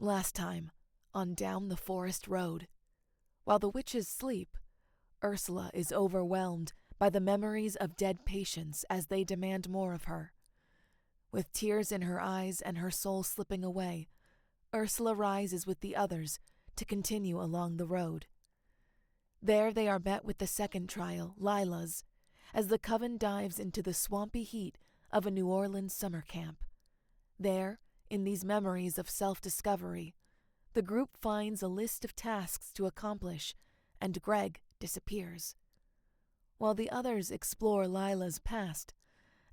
Last time, on down the forest road. While the witches sleep, Ursula is overwhelmed by the memories of dead patients as they demand more of her. With tears in her eyes and her soul slipping away, Ursula rises with the others to continue along the road. There they are met with the second trial, Lila's, as the coven dives into the swampy heat of a New Orleans summer camp. There, in these memories of self-discovery, the group finds a list of tasks to accomplish, and Greg disappears. While the others explore Lila's past,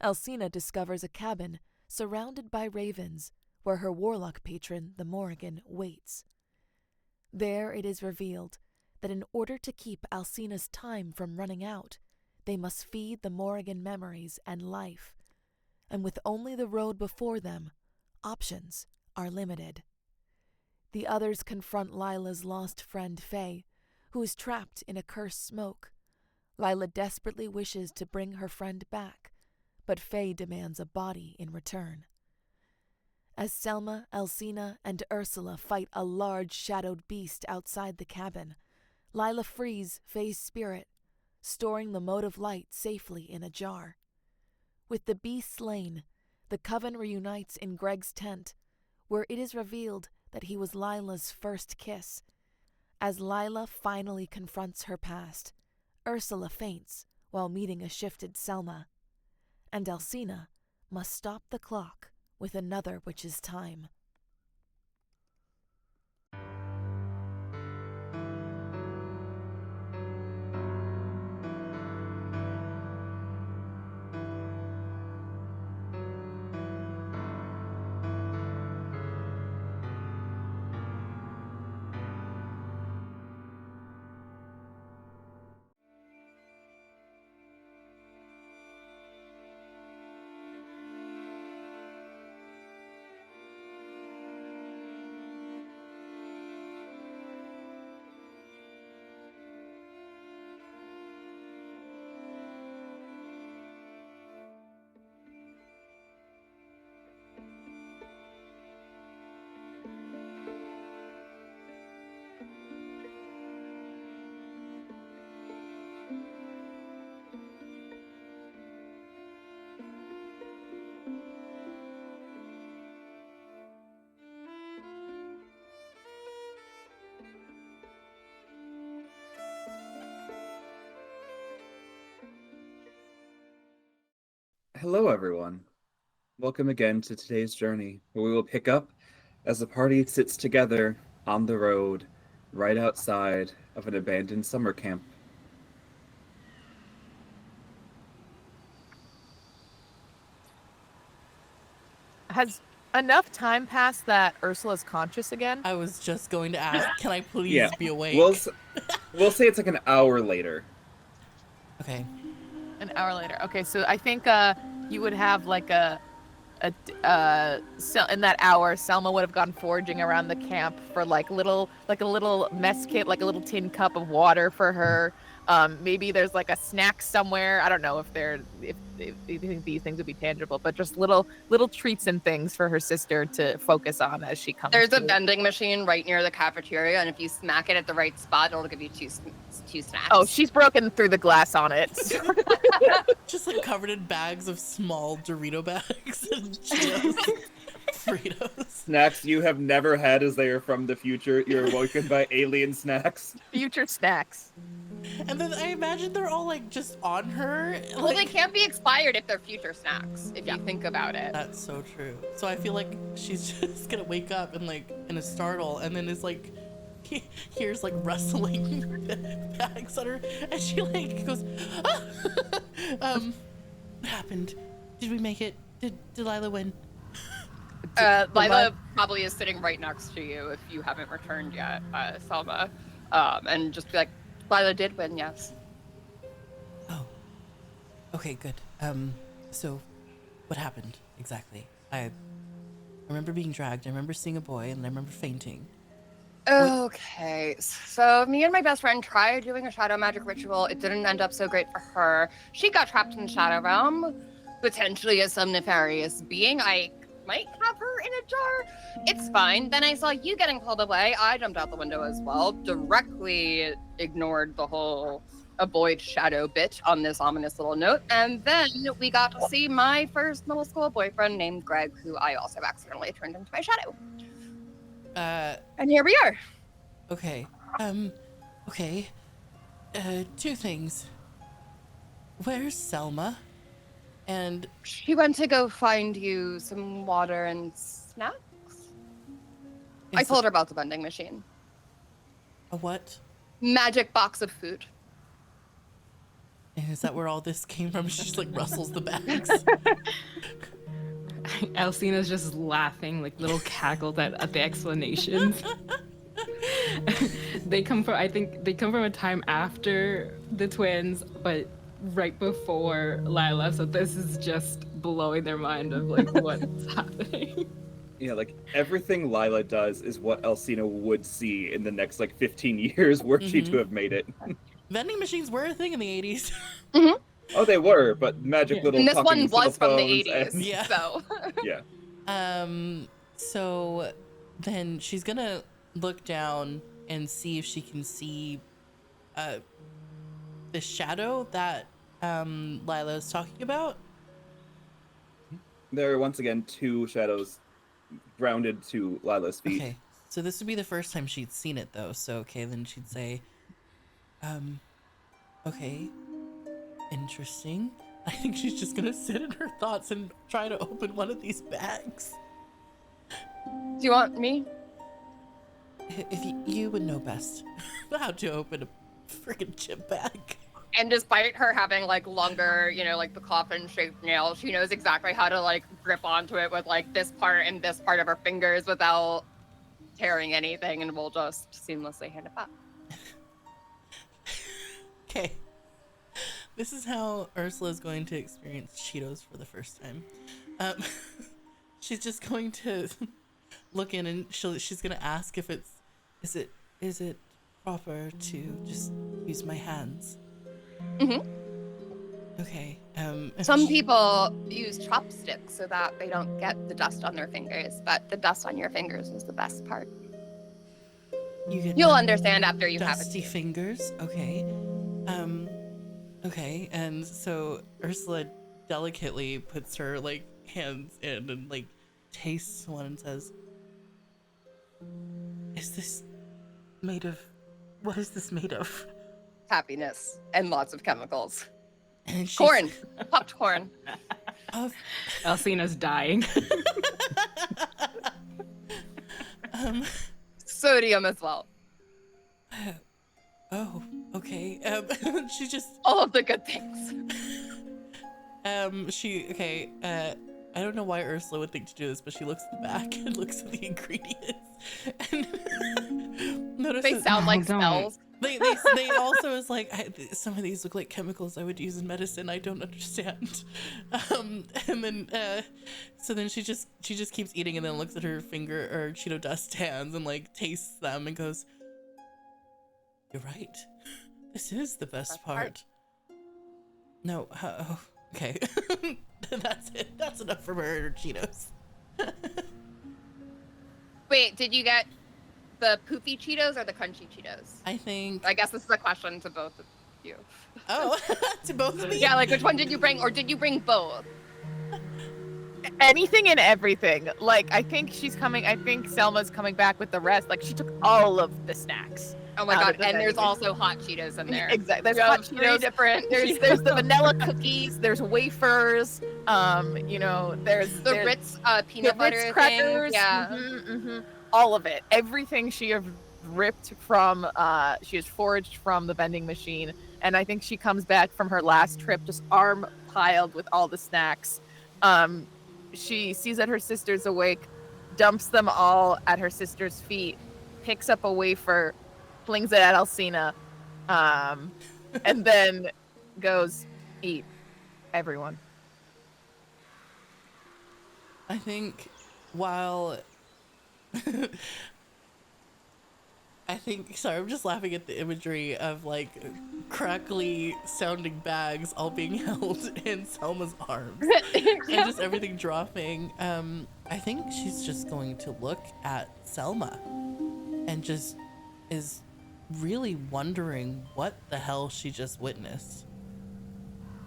Alcina discovers a cabin surrounded by ravens where her warlock patron, the Morrigan, waits. There it is revealed that in order to keep Alcina's time from running out, they must feed the Morrigan memories and life, and with only the road before them, options are limited. The others confront Lila's lost friend Faye, who is trapped in a cursed smoke. Lila desperately wishes to bring her friend back, but Faye demands a body in return. As Selma, Alcina, and Ursula fight a large shadowed beast outside the cabin, Lila frees Faye's spirit, storing the mote of light safely in a jar. With the beast slain, the coven reunites in Greg's tent, where it is revealed that he was Lila's first kiss. As Lila finally confronts her past, Ursula faints while meeting a shifted Selma, and Alcina must stop the clock with another witch's time. Hello, everyone. Welcome again to today's journey, where we will pick up as the party sits together on the road right outside of an abandoned summer camp. Has enough time passed that Ursula's conscious again? I was just going to ask, can I please Yeah, be awake? We'll say it's like an hour later. Okay. An hour later. Okay, so I think you would have like in that hour, Selma would have gone foraging around the camp for like a little mess kit, like a little tin cup of water for her. Maybe there's like a snack somewhere. I don't know if you think these things would be tangible, but just little treats and things for her sister to focus on as she comes. There's a vending machine right near the cafeteria, and if you smack it at the right spot, it'll give you two snacks. Oh, she's broken through the glass on it. Just like covered in bags of small Dorito bags and Cheetos, Fritos. Snacks you have never had as they are from the future. You're awoken by alien snacks. Future snacks. And then I imagine they're all like just on her. Well, they can't be expired if they're future snacks, if you think about it. That's so true. So I feel like she's just gonna wake up and like in a startle, and then is like hears like rustling bags on her, and she like goes, ah! What happened? Did we make it? Did Lila win? Lila probably is sitting right next to you if you haven't returned yet, Selma. And just be like, Lila did win, yes. Oh. Okay, good. So what happened exactly? I remember being dragged, I remember seeing a boy, and I remember fainting. Okay, so me and my best friend tried doing a shadow magic ritual. It didn't end up so great for her. She got trapped in the shadow realm, potentially as some nefarious being. I might have her in a jar. It's fine. Then I saw you getting pulled away. I jumped out the window as well, directly ignored the whole avoid shadow bit on this ominous little note. And then we got to see my first middle school boyfriend named Greg, who I also accidentally turned into my shadow. And here we are. Okay. Okay. Two things. Where's Selma? And She went to go find you some water and snacks. I told her about the vending machine. A what? Magic box of food. And is that where all this came from? She just like rustles the bags. Alcina's just laughing, like little cackles at the explanations. I think they come from a time after the twins, but right before Lila, so this is just blowing their mind of like what's happening. Yeah, like everything Lila does is what Alcina would see in the next like 15 years were she to have made it. Vending machines were a thing in the 80s. Mm-hmm. Oh, they were, but magic little And this talking one was from the phones 80s. and- Yeah. So. Yeah. So then she's gonna look down and see if she can see the shadow that Lila is talking about. There are once again two shadows grounded to Lila's feet. Okay, so this would be the first time she'd seen it though. So okay, then she'd say, okay, interesting. I think she's just gonna sit in her thoughts and try to open one of these bags. Do you want me? If you would know best how to open a freaking chip bag. And despite her having like longer, like the coffin-shaped nails, she knows exactly how to like grip onto it with like this part and this part of her fingers without tearing anything, and will just seamlessly hand it back. Okay. This is how Ursula is going to experience Cheetos for the first time. She's just going to look in and she's going to ask if is it proper to just use my hands? Mm-hmm. Okay. Some people use chopsticks so that they don't get the dust on their fingers, but the dust on your fingers is the best part. You'll understand after you have it. Dusty fingers. Okay. Okay. And so Ursula delicately puts her like hands in and like tastes one and says, "Is this made of? What is this made of?" Happiness and lots of chemicals. And she's, Corn. Popped corn. Of, Alcina's dying. Sodium as well. oh, okay. She just All of the good things. I don't know why Ursula would think to do this, but she looks at the back and looks at the ingredients and notices They sound like don't. spells. They also is like, some of these look like chemicals I would use in medicine. I don't understand. And then so then she just keeps eating and then looks at her finger or Cheeto dust hands and like tastes them and goes, "You're right. This is the best part." No, oh, okay. That's it. That's enough for her Cheetos. Wait, did you get the poofy Cheetos or the crunchy Cheetos? I guess this is a question to both of you. Oh, to both of me? Yeah, like which one did you bring, or did you bring both? Anything and everything. Like, I think Selma's coming back with the rest. Like, she took all of the snacks. Oh my Out god, of the and there's vending. also hot Cheetos in there. Exactly. There's You hot have three Cheetos. different. There's the vanilla cookies. There's wafers. There's the Ritz peanut the butter Ritz thing. crackers. Yeah. All of it. Everything she has ripped from. She has foraged from the vending machine, and I think she comes back from her last trip just arm piled with all the snacks. She sees that her sister's awake, dumps them all at her sister's feet, picks up a wafer, flings it at Alcina, and then goes, "Eat, everyone." I think while I think, sorry, I'm just laughing at the imagery of like crackly sounding bags all being held in Selma's arms and just everything dropping. I think she's just going to look at Selma and just is really wondering what the hell she just witnessed,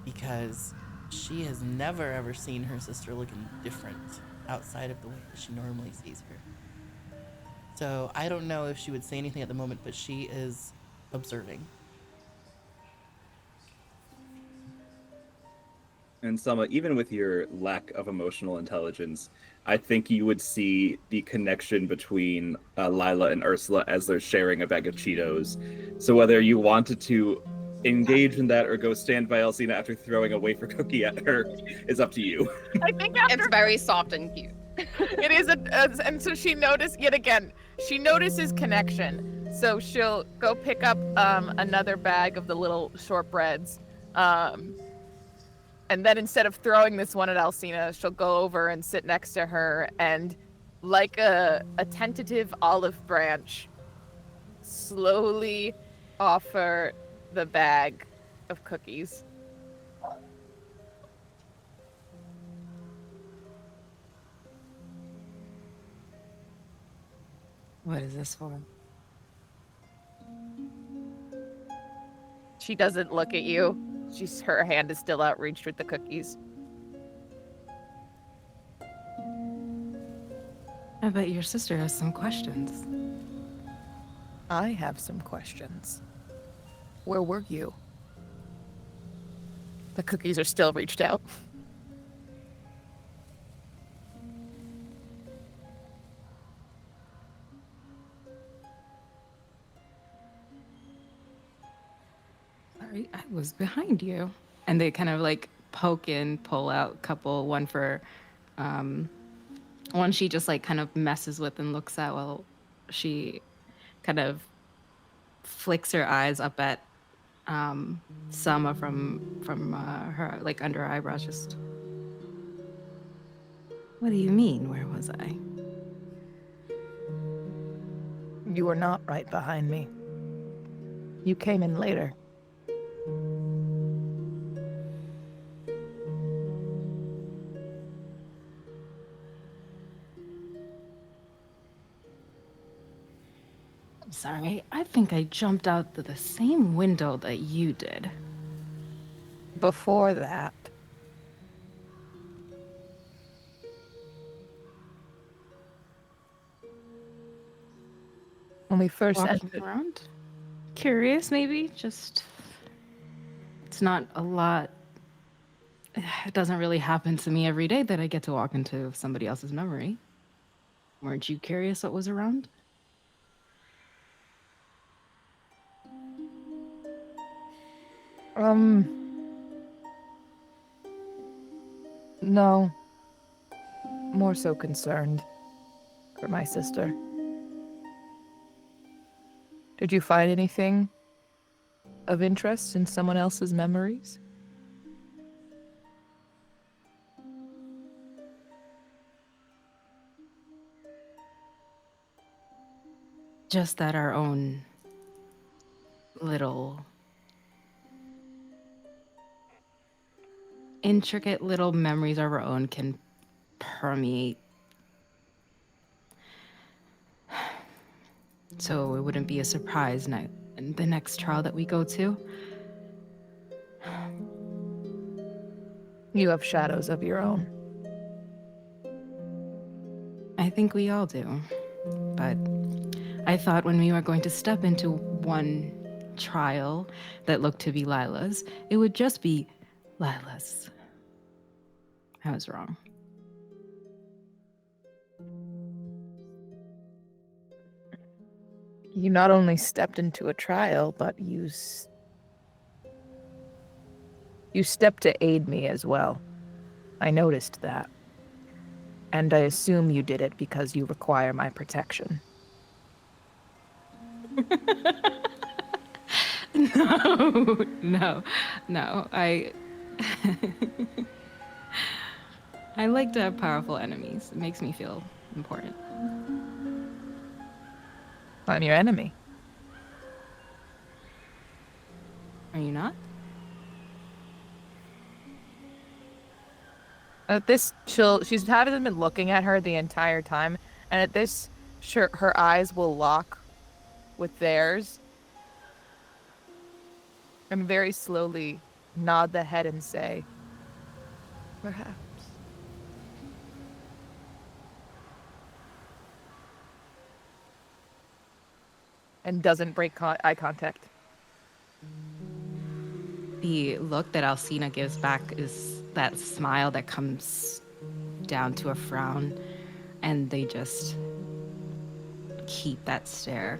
because she has never ever seen her sister looking different outside of the way that she normally sees her. So I don't know if she would say anything at the moment, but she is observing. And Selma, even with your lack of emotional intelligence, I think you would see the connection between Lila and Ursula as they're sharing a bag of Cheetos. So whether you wanted to engage in that or go stand by Alcina after throwing a wafer cookie at her is up to you. I think after It's very soft and cute. it is and so she noticed yet again. She notices connection, so she'll go pick up another bag of the little shortbreads, and then instead of throwing this one at Alcina, she'll go over and sit next to her and, like a tentative olive branch, slowly offer the bag of cookies. What is this for? She doesn't look at you. Her hand is still outreached with the cookies. I bet your sister has some questions. I have some questions. Where were you? The cookies are still reached out. Sorry, I was behind you. And they kind of like poke in, pull out a couple, one for, one she just like kind of messes with and looks at while she kind of flicks her eyes up at Selma from her like under her eyebrows. Just, what do you mean? Where was I? You were not right behind me. You came in later. I'm sorry. I think I jumped out the same window that you did. Before that, when we first Walking entered, around? Curious, maybe? Just, it's not a lot. It doesn't really happen to me every day that I get to walk into somebody else's memory. Weren't you curious what was around? no. More so concerned for my sister. Did you find anything of interest in someone else's memories? Just that our own little intricate little memories of our own can permeate. So it wouldn't be a surprise in the next trial that we go to. You have shadows of your own. I think we all do. But I thought when we were going to step into one trial that looked to be Lila's, it would just be Lila's. I was wrong. You not only stepped into a trial, but you stepped to aid me as well. I noticed that. And I assume you did it because you require my protection. No. I I like to have powerful enemies. It makes me feel important. I'm your enemy. Are you not? At this, she's haven't been looking at her the entire time, and at this, sure, her eyes will lock with theirs, and very slowly nod the head and say, "Perhaps." And doesn't break eye contact. The look that Alcina gives back is that smile that comes down to a frown, and they just keep that stare.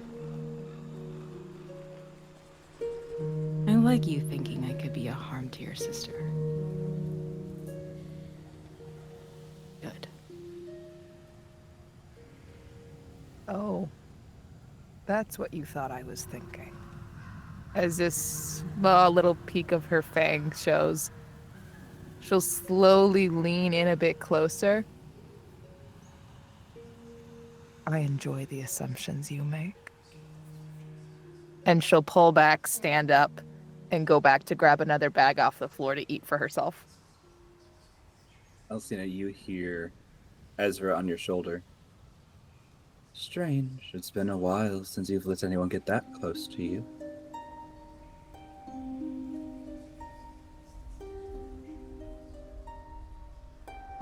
I like you thinking I could be a harm to your sister. Good. Oh, that's what you thought I was thinking. As this little peek of her fang shows, she'll slowly lean in a bit closer. I enjoy the assumptions you make. And she'll pull back, stand up, and go back to grab another bag off the floor to eat for herself. Alcina, you hear Ezra on your shoulder. Strange. It's been a while since you've let anyone get that close to you.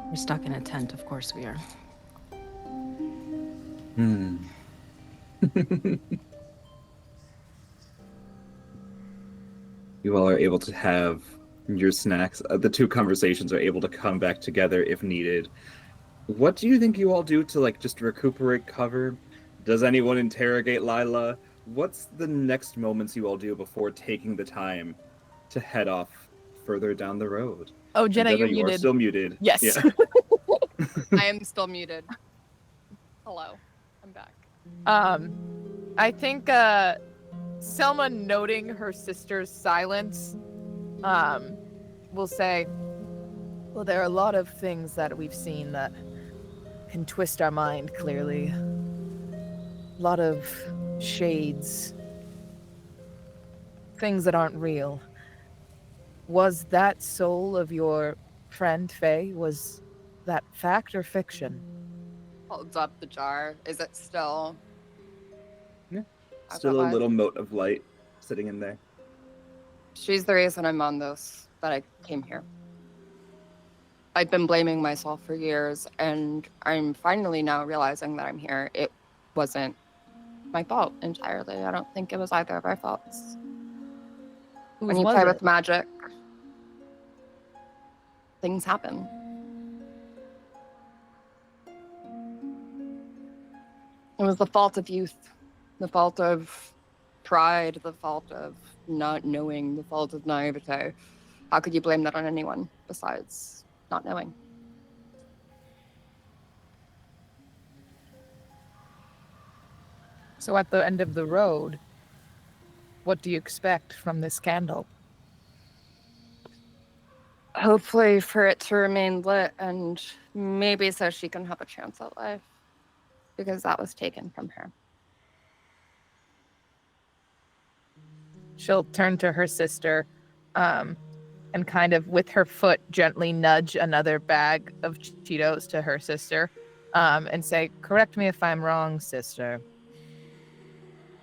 We're stuck in a tent, of course we are. You all are able to have your snacks. The two conversations are able to come back together if needed. What do you think you all do to just recuperate cover? Does anyone interrogate Lila? What's the next moments you all do before taking the time to head off further down the road? Oh, Jenna, And you're you are muted. still muted. Yes. Yeah. I am still muted. Hello. I'm back. I think Selma, noting her sister's silence, will say, well, there are a lot of things that we've seen that can twist our mind, clearly. A lot of shades. Things that aren't real. Was that soul of your friend, Faye, was that fact or fiction? Holds up the jar. Is it still? Yeah. How's Still that a live? little mote of light sitting in there. She's the reason I'm on this, that I came here. I've been blaming myself for years, and I'm finally now realizing that I'm here. It wasn't my fault entirely. I don't think it was either of our faults. When you play with magic, things happen. It was the fault of youth, the fault of pride, the fault of not knowing, the fault of naivete. How could you blame that on anyone besides not knowing? So at the end of the road, what do you expect from this candle? Hopefully for it to remain lit, and maybe so she can have a chance at life, because that was taken from her. She'll turn to her sister, and kind of with her foot gently nudge another bag of Cheetos to her sister, and say, correct me if I'm wrong, sister.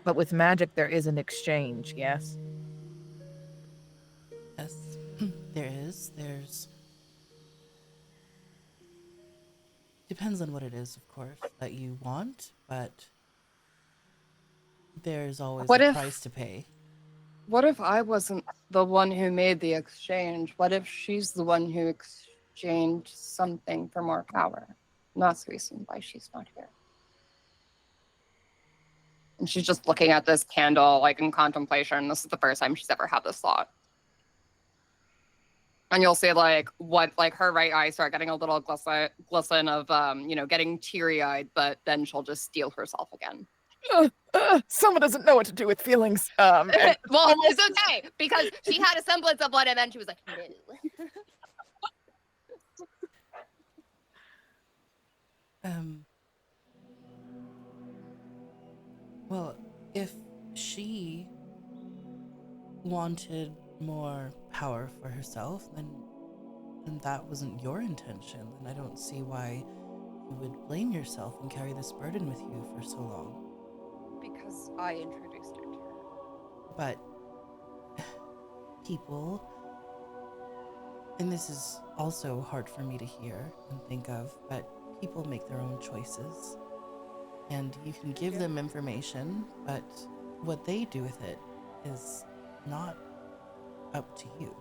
But with magic, there is an exchange, yes? Yes, there is. There's. Depends on what it is, of course, that you want, but there's always a price to pay. What if I wasn't the one who made the exchange? What if she's the one who exchanged something for more power? And that's the reason why she's not here. And she's just looking at this candle, in contemplation. This is the first time she's ever had this thought. And you'll see, her right eye start getting a little glisten of, getting teary-eyed, but then she'll just steel herself again. Someone doesn't know what to do with feelings. Well, it's okay, because she had a semblance of one, and then she was like, no. Well, if she wanted more power for herself, then that wasn't your intention. And I don't see why you would blame yourself and carry this burden with you for so long. Because I introduced it to her. But people, and this is also hard for me to hear and think of, but people make their own choices. And you can give them information, but what they do with it is not up to you.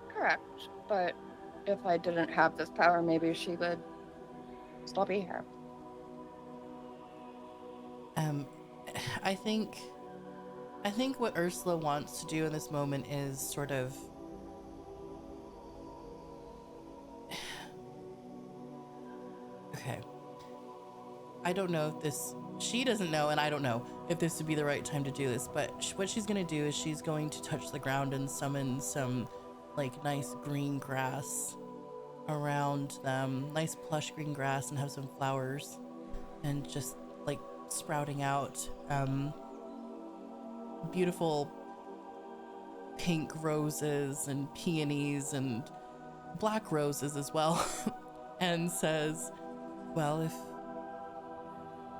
Correct. But if I didn't have this power, maybe she would still be here. I think what Ursula wants to do in this moment is sort of okay. I don't know if this, she doesn't know, and I don't know if this would be the right time to do this, but what she's going to do is she's going to touch the ground and summon some like nice green grass around them, nice plush green grass, and have some flowers and just like sprouting out. Beautiful pink roses and peonies and black roses as well. And says, well, if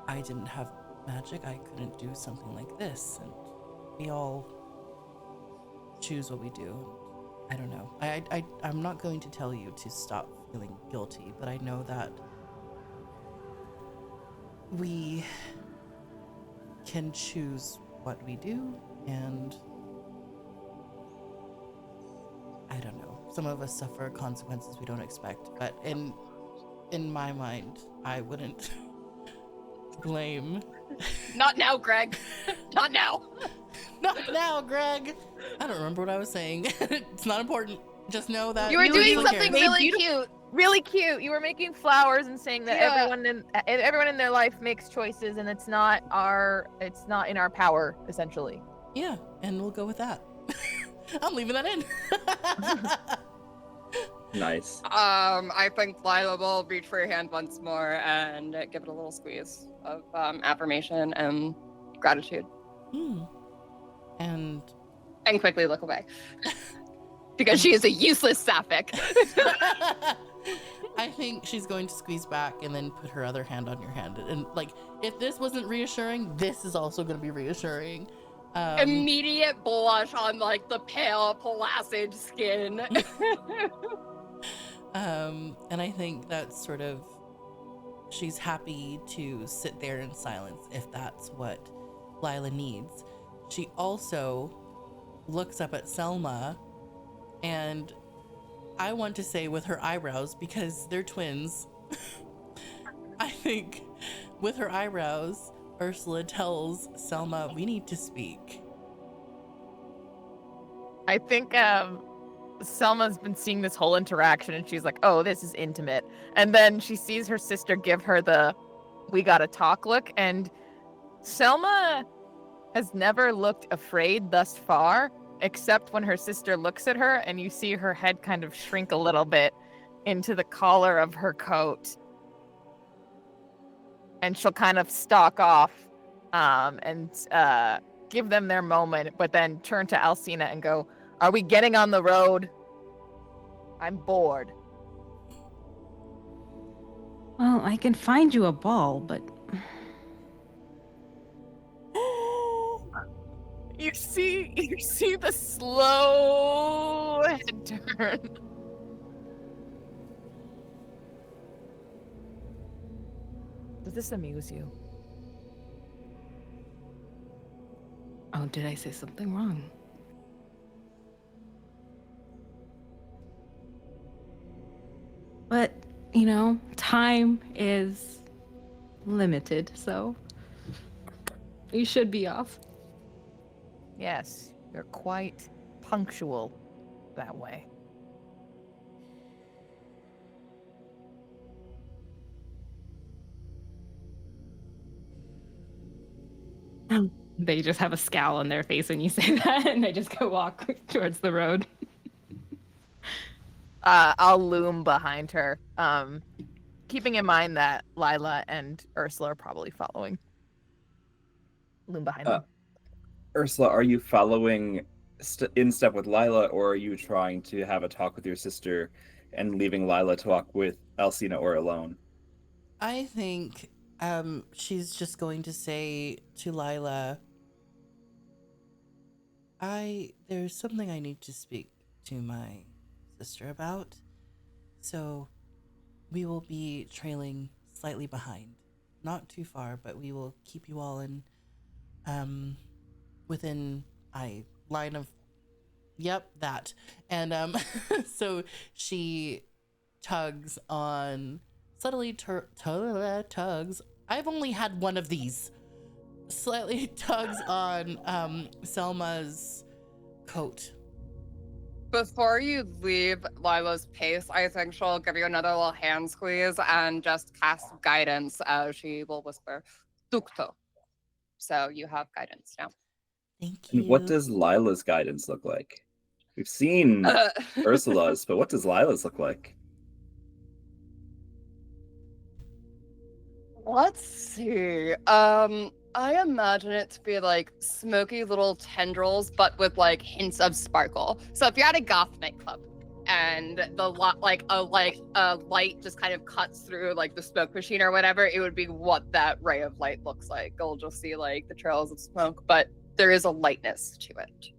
I didn't have magic, I couldn't do something like this, and we all choose what we do. I don't know. I'm not going to tell you to stop feeling guilty, but I know that we can choose what we do, and I don't know. Some of us suffer consequences we don't expect, but in my mind, I wouldn't blame. Not now, Greg. Not now. Not now, Greg. I don't remember what I was saying. It's not important. Just know that You were doing Ursula something cares. really cute. Really cute. You were making flowers and saying that Yeah. everyone in their life makes choices, and it's not in our power, essentially. Yeah, and we'll go with that. I'm leaving that in. Nice. I think Lila will reach for your hand once more and give it a little squeeze of affirmation and gratitude, And quickly look away because she is a useless sapphic. I think she's going to squeeze back and then put her other hand on your hand. And like, if this wasn't reassuring, this is also going to be reassuring. Immediate blush on like the pale, placid skin. And I think that's sort of, she's happy to sit there in silence if that's what Lila needs. She also looks up at Selma, and I want to say with her eyebrows, because they're twins, I think with her eyebrows, Ursula tells Selma, we need to speak. I think Selma's been seeing this whole interaction, and she's like, oh, this is intimate. And then she sees her sister give her the we gotta talk look, and Selma has never looked afraid thus far, except when her sister looks at her and you see her head kind of shrink a little bit into the collar of her coat. And she'll kind of stalk off and give them their moment, but then turn to Alcina and go, are we getting on the road? I'm bored. Well, I can find you a ball, but You see the slow head turn. Does this amuse you? oh, did I say something wrong? But, you know, time is limited, so you should be off. Yes, you're quite punctual that way. They just have a scowl on their face when you say that, and they just go walk towards the road. I'll loom behind her, keeping in mind that Lila and Ursula are probably following. Loom behind them. Ursula, are you following in step with Lila, or are you trying to have a talk with your sister and leaving Lila to walk with Alcina or alone? I think she's just going to say to Lila, there's something I need to speak to my sister about. So we will be trailing slightly behind. Not too far, but we will keep you all in within line of that. And so she tugs on subtly tugs. I've only had one of these. Slightly tugs on Selma's coat. Before you leave Lila's pace, I think she'll give you another little hand squeeze and just cast guidance as she will whisper, Dukto. So you have guidance now. Thank you. And what does Lila's guidance look like? We've seen Ursula's, but what does Lila's look like? Let's see. I imagine it to be like smoky little tendrils, but with like hints of sparkle. So if you're at a goth nightclub and the light just kind of cuts through like the smoke machine or whatever, it would be what that ray of light looks like. You'll just see like the trails of smoke, but there is a lightness to it.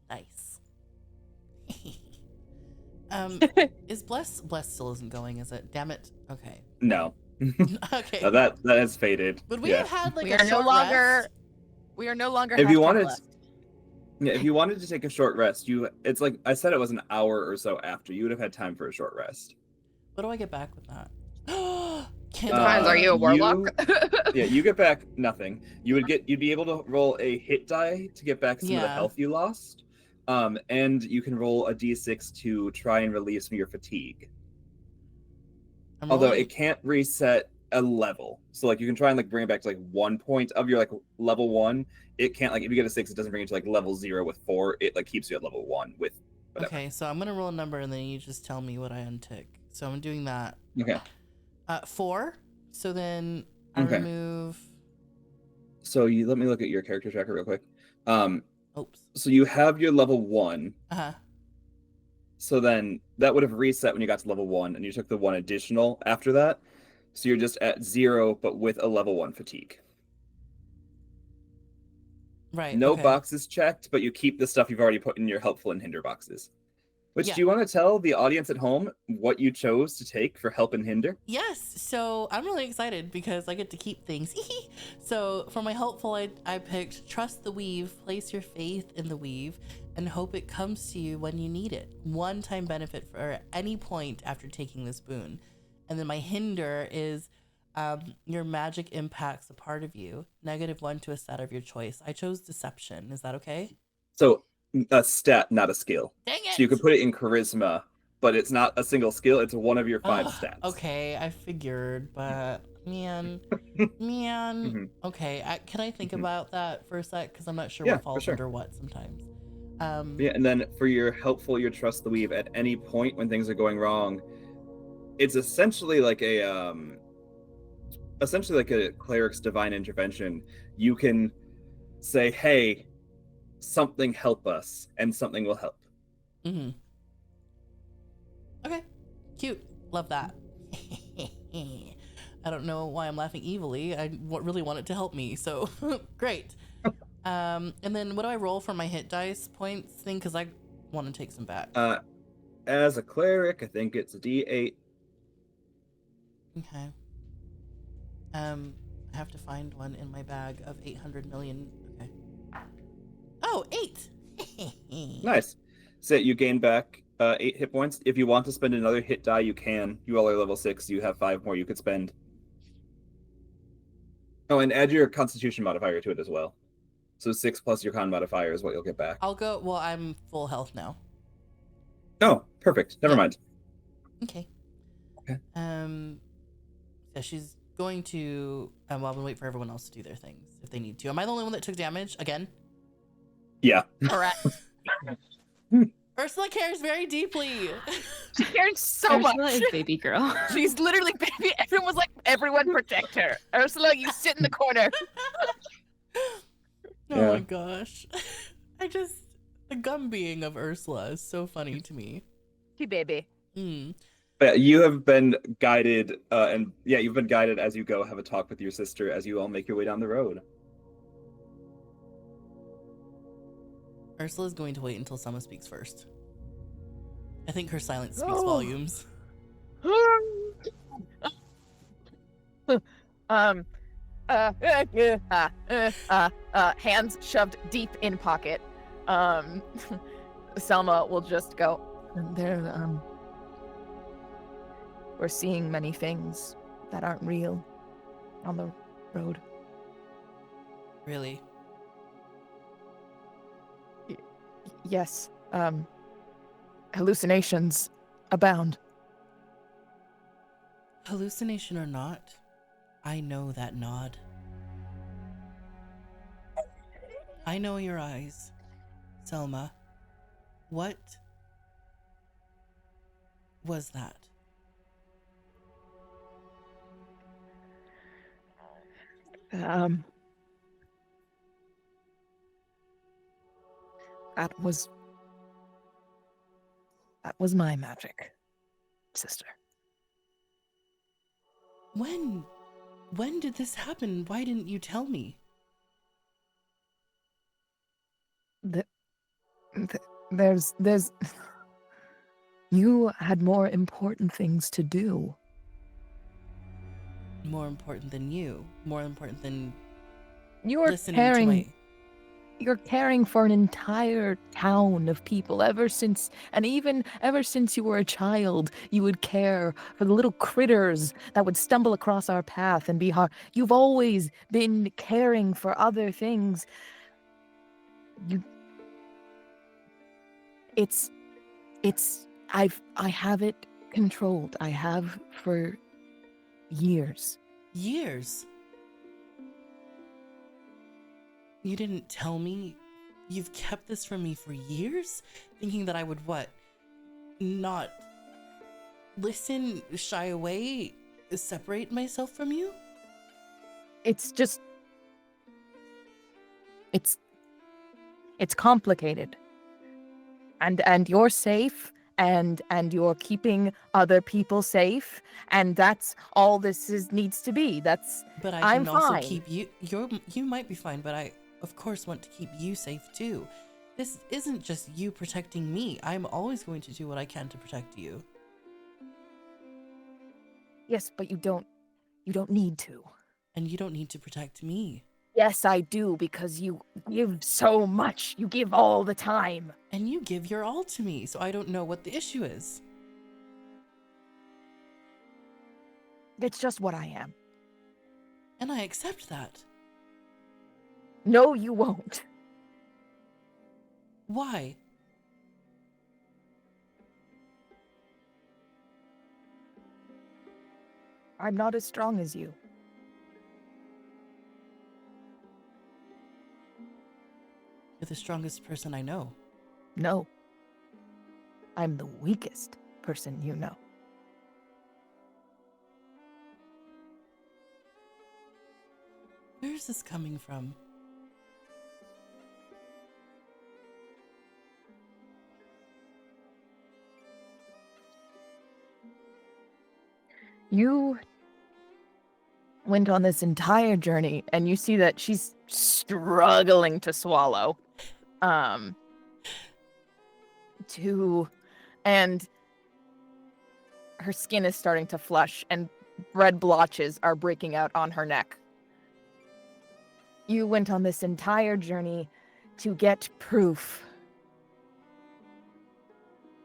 Nice. Is Bless still isn't going, is it? Damn it. Okay. No. Okay. No, that has faded. Would we have had like We a are no short longer. rest? We are no longer. If you hashtag wanted, blessed. yeah, if you wanted to take a short rest, it's like I said, it was an hour or so after. You would have had time for a short rest. What do I get back with that? Can Depends, are you a warlock? Yeah, you get back nothing. You'd be able to roll a hit die to get back some of the Yeah. health you lost. And you can roll a d6 to try and relieve some of your fatigue. I'm Although rolling- it can't reset a level. So like you can try and like bring it back to like 1 point of your like level 1. It can't, like if you get a 6, it doesn't bring it to like level 0 with 4. It like keeps you at level 1 with whatever. Okay, so I'm gonna roll a number and then you just tell me what I untick. So I'm doing that. Okay. 4. So then I Okay. remove. So you let me look at your character tracker real quick. Oops. So you have your level 1. Uh-huh. So then that would have reset when you got to level 1, and you took the 1 additional after that. So you're just at 0, but with a level 1 fatigue. Right. No okay. boxes checked, but you keep the stuff you've already put in your helpful and hinder boxes. Which, Yeah. do you want to tell the audience at home what you chose to take for help and hinder? Yes, so I'm really excited because I get to keep things. So for my helpful, I picked trust the weave, place your faith in the weave, and hope it comes to you when you need it. One-time benefit for any point after taking this boon. And then my hinder is your magic impacts a part of you. -1 to a stat of your choice. I chose deception. Is that okay? So, a stat, not a skill. Dang it! So you could put it in charisma, but it's not a single skill. It's one of your 5 Ugh, stats. Okay, I figured, but man. Okay, can I think about that for a sec? Because I'm not sure Yeah, what for falls sure. under what sometimes. Yeah, and then for your helpful, your trust the weave at any point when things are going wrong, it's essentially like a cleric's divine intervention. You can say, "Hey, something help us," and something will help. Mm-hmm. Okay, cute. Love that. I don't know why I'm laughing evilly. I really want it to help me, so great. And then what do I roll for my hit dice points thing? Because I want to take some back. As a cleric, I think it's a D8. Okay. I have to find one in my bag of 800 million. Okay. Oh, 8! Nice. So you gain back 8 hit points. If you want to spend another hit die, you can. You all are level 6. You have 5 more you could spend. Oh, and add your Constitution modifier to it as well. So 6 plus your Con modifier is what you'll get back. I'll go. Well, I'm full health now. Oh, perfect. Never mind. Okay. Okay. Yeah, she's going to. Well, I'm gonna wait for everyone else to do their things if they need to. Am I the only one that took damage again? Yeah. Correct. Ursula cares very deeply. She cares so Ursula much. is baby girl. She's literally baby. Everyone was like, "Everyone protect her." Ursula, you sit in the corner. Oh my Yeah. gosh. The gum being of Ursula is so funny to me. She baby. Mm. But you have been guided, and yeah, you've been guided as you go. Have a talk with your sister as you all make your way down the road. Ursula's going to wait until Selma speaks first. I think her silence speaks Oh. volumes. Hands shoved deep in pocket. Selma will just go. We're seeing many things that aren't real on the road. Really? Yes. Hallucinations abound. Hallucination or not, I know that nod. I know your eyes, Selma. What was that? That was my magic, sister. When did this happen? Why didn't you tell me? There's you had more important things to do. More important than you. More important than You're listening to my... You're caring for an entire town of people ever since you were a child. You would care for the little critters that would stumble across our path and be hard. You've always been caring for other things. I have it controlled. I have for years. Years? You didn't tell me? You've kept this from me for years? Thinking that I would what? Not listen, shy away, separate myself from you? It's just it's complicated. And you're safe and you're keeping other people safe, and that's all needs to be. But I'm can also fine. keep you. You might be fine, but I of course want to keep you safe too. This isn't just you protecting me. I'm always going to do what I can to protect you. Yes, but you don't need to. And you don't need to protect me. Yes, I do, because you give so much. You give all the time. And you give your all to me, so I don't know what the issue is. It's just what I am. And I accept that. No, you won't. Why? I'm not as strong as you. You're the strongest person I know. No. I'm the weakest person you know. Where is this coming from? You went on this entire journey, and you see that she's struggling to swallow. And her skin is starting to flush, and red blotches are breaking out on her neck. You went on this entire journey to get proof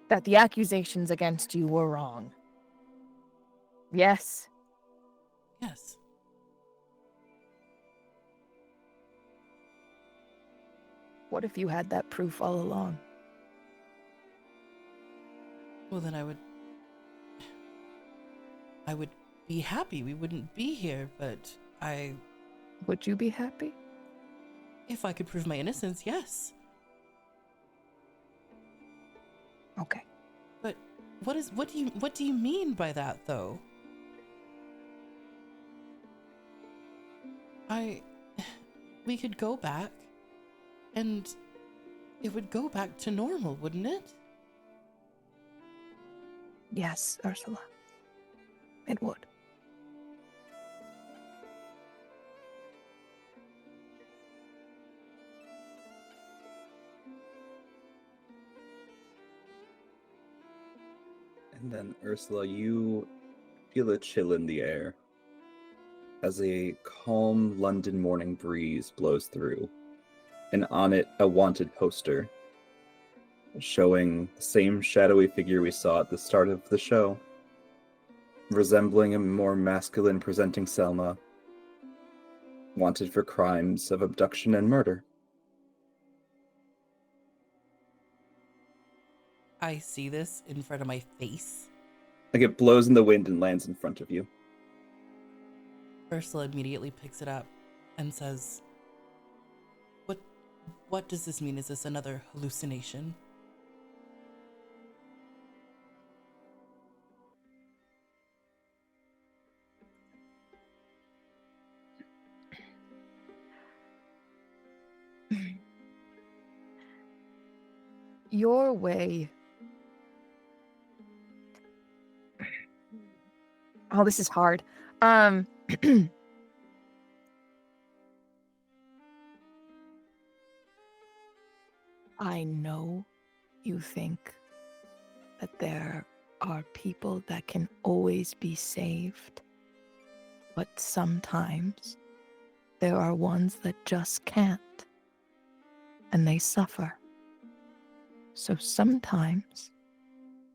that the accusations against you were wrong. Yes. Yes. What if you had that proof all along? Well, then I would be happy. We wouldn't be here, but Would you be happy? if I could prove my innocence, yes. Okay. But what do you mean by that, though? We could go back And it would go back to normal, wouldn't it? Yes, Ursula. It would. And then, Ursula, you feel a chill in the air as a calm London morning breeze blows through, and on it, a wanted poster showing the same shadowy figure we saw at the start of the show, resembling a more masculine presenting Selma, wanted for crimes of abduction and murder. I see this in front of my face. Like it blows in the wind and lands in front of you. Ursula immediately picks it up and says, What does this mean? Is this another hallucination? Your way. Oh, this is hard. I know you think that there are people that can always be saved, but sometimes there are ones that just can't, and they suffer. So sometimes,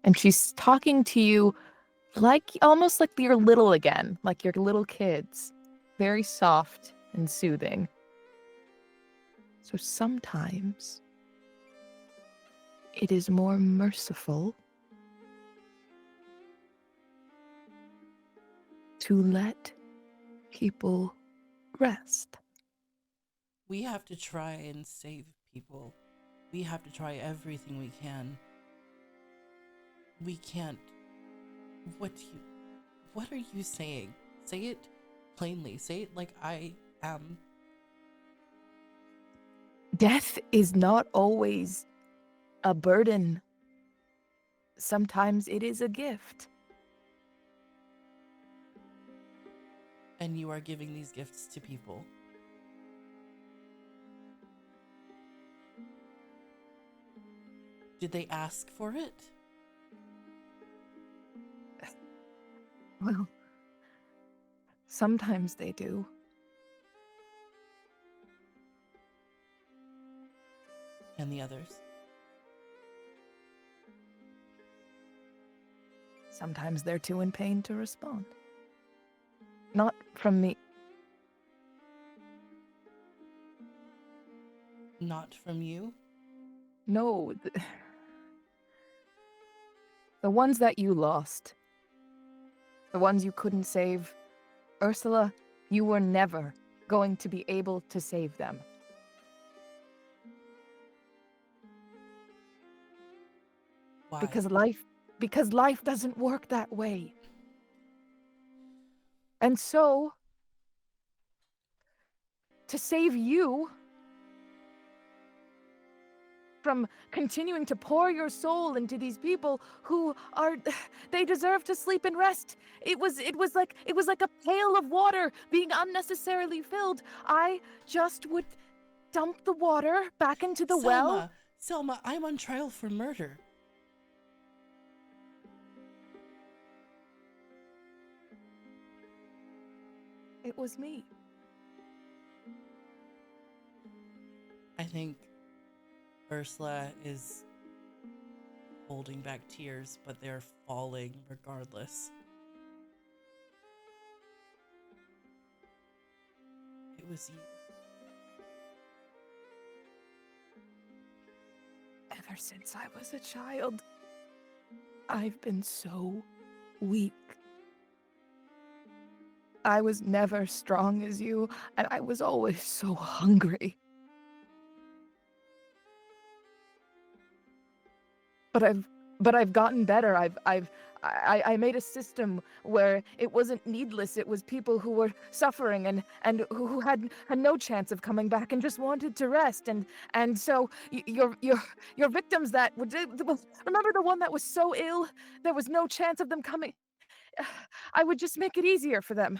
and she's talking to you like almost like you're little again, like you're little kids, very soft and soothing. So sometimes it is more merciful to let people rest. We have to try and save people. We have to try everything we can. We can't. What are you saying? Say it plainly. Say it like I am. Death is not always a burden. Sometimes it is a gift. And you are giving these gifts to people. Did they ask for it? Well, sometimes they do. And the others? Sometimes they're too in pain to respond. Not from me. Not from you? No. The ones that you lost. The ones you couldn't save. Ursula, you were never going to be able to save them. Why? Because life doesn't work that way. And so, to save you from continuing to pour your soul into these people who they deserve to sleep and rest. It was like a pail of water being unnecessarily filled. I just would dump the water back into the well. Selma, I'm on trial for murder. It was me. I think Ursula is holding back tears, but they're falling regardless. It was you. Ever since I was a child, I've been so weak. I was never strong as you, and I was always so hungry. But but I've gotten better. I made a system where it wasn't needless. It was people who were suffering and who had no chance of coming back and just wanted to rest. And so your victims that would remember the one that was so ill there was no chance of them coming. I would just make it easier for them.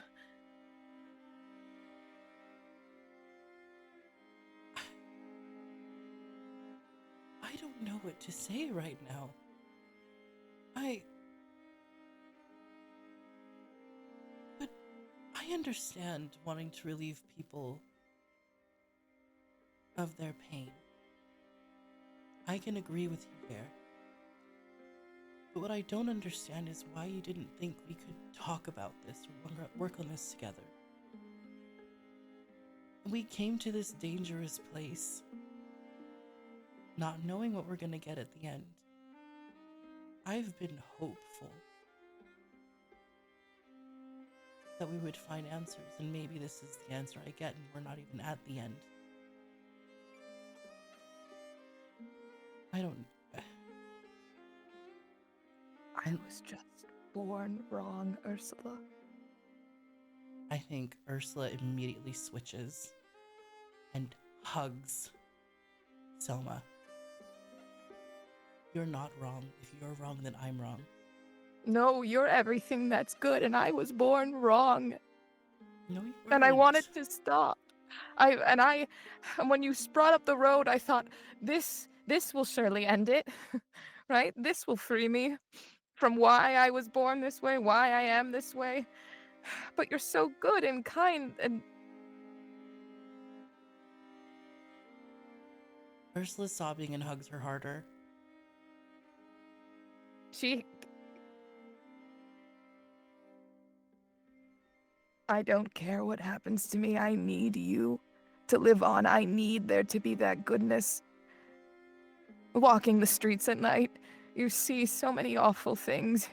I don't know what to say right now. But I understand wanting to relieve people of their pain. I can agree with you there. But what I don't understand is why you didn't think we could talk about this or work on this together. We came to this dangerous place, not knowing what we're gonna get at the end. I've been hopeful that we would find answers, and maybe this is the answer I get, and we're not even at the end. I was just born wrong, Ursula. I think Ursula immediately switches and hugs Selma. You're not wrong. If you're wrong, then I'm wrong. No, you're everything that's good, and I was born wrong. No, you And I weren't. wanted to stop. When you brought up the road, I thought, this will surely end it, right? This will free me from why I was born this way, why I am this way. But you're so good and kind, and Ursula's sobbing and hugs her harder. I don't care what happens to me. I need you to live on. I need there to be that goodness. Walking the streets at night, you see so many awful things.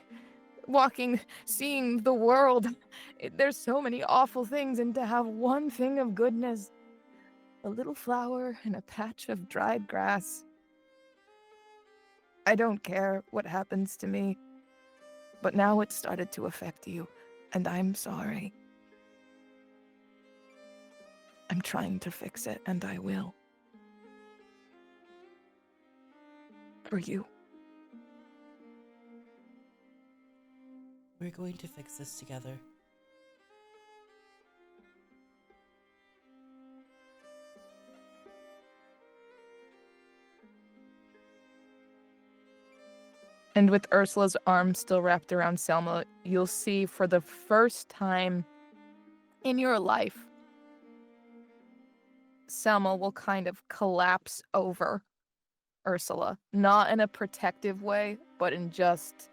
Seeing the world, there's so many awful things, and to have one thing of goodness, a little flower and a patch of dried grass. I don't care what happens to me, but now it started to affect you, and I'm sorry. I'm trying to fix it, and I will. For you. We're going to fix this together. And with Ursula's arm still wrapped around Selma, you'll see for the first time in your life, Selma will kind of collapse over Ursula. Not in a protective way, but in just...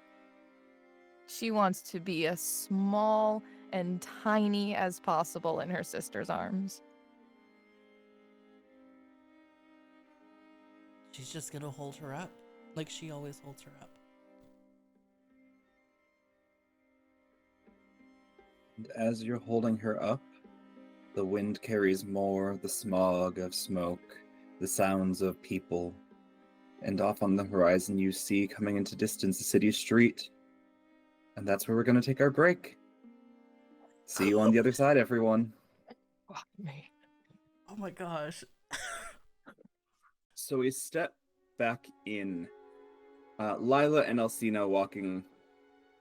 she wants to be as small and tiny as possible in her sister's arms. She's just gonna hold her up, like she always holds her up. And as you're holding her up, the wind carries more, the smog of smoke, the sounds of people, and off on the horizon you see coming into distance the city street. And that's where we're going to take our break. See you on the other side, everyone. Fuck me. Oh my gosh. So we step back in. Lila and Alcina walking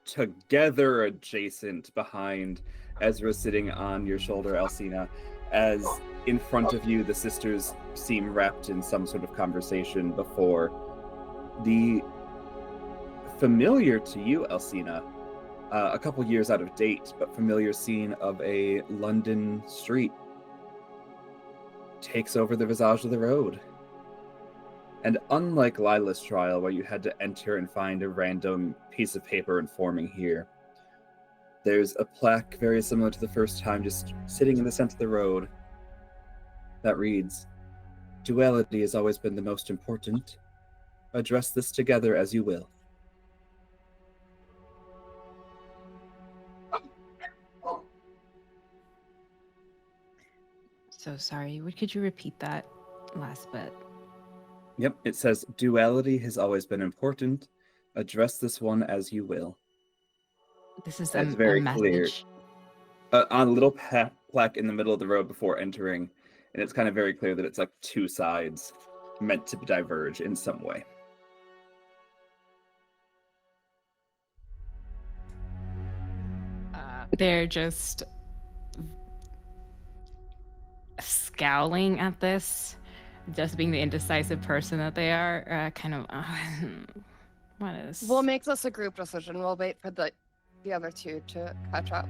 together adjacent behind Ezra sitting on your shoulder, Alcina, as in front of you the sisters seem wrapped in some sort of conversation before the familiar to you, Alcina, a couple years out of date, but familiar scene of a London street takes over the visage of the road. And unlike Lila's trial, where you had to enter and find a random piece of paper informing here, there's a plaque very similar to the first time, just sitting in the center of the road, that reads, "Duality has always been the most important. Address this together as you will." So sorry. Could you repeat that last bit? Yep, it says, "Duality has always been important. Address this one as you will. This is It's a very clear. message. On a little plaque in the middle of the road before entering, and it's kind of very clear that it's like two sides meant to diverge in some way. They're just scowling at this, just being the indecisive person that they are. Kind of, what is? We'll make this a group decision. We'll wait for the other two to catch up.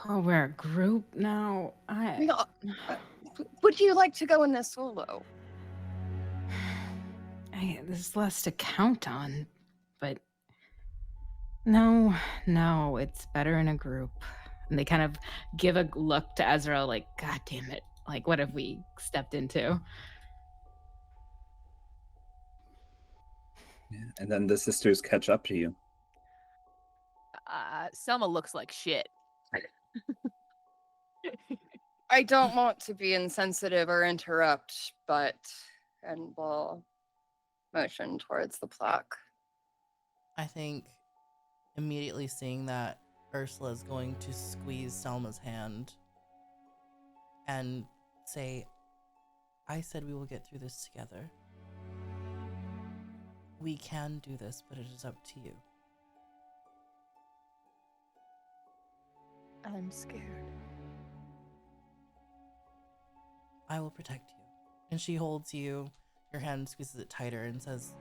Oh, we're a group now. Would you like to go in this solo? There's less to count on, but no, it's better in a group. And they kind of give a look to Ezra like, God damn it. Like, what have we stepped into? Yeah. And then the sisters catch up to you. Selma looks like shit. I don't want to be insensitive or interrupt, and we'll motion towards the plaque. I think immediately seeing that, Ursula is going to squeeze Selma's hand and say, I said we will get through this together. We can do this, but it is up to you. I'm scared. I will protect you. And she holds you, your hand squeezes it tighter and says,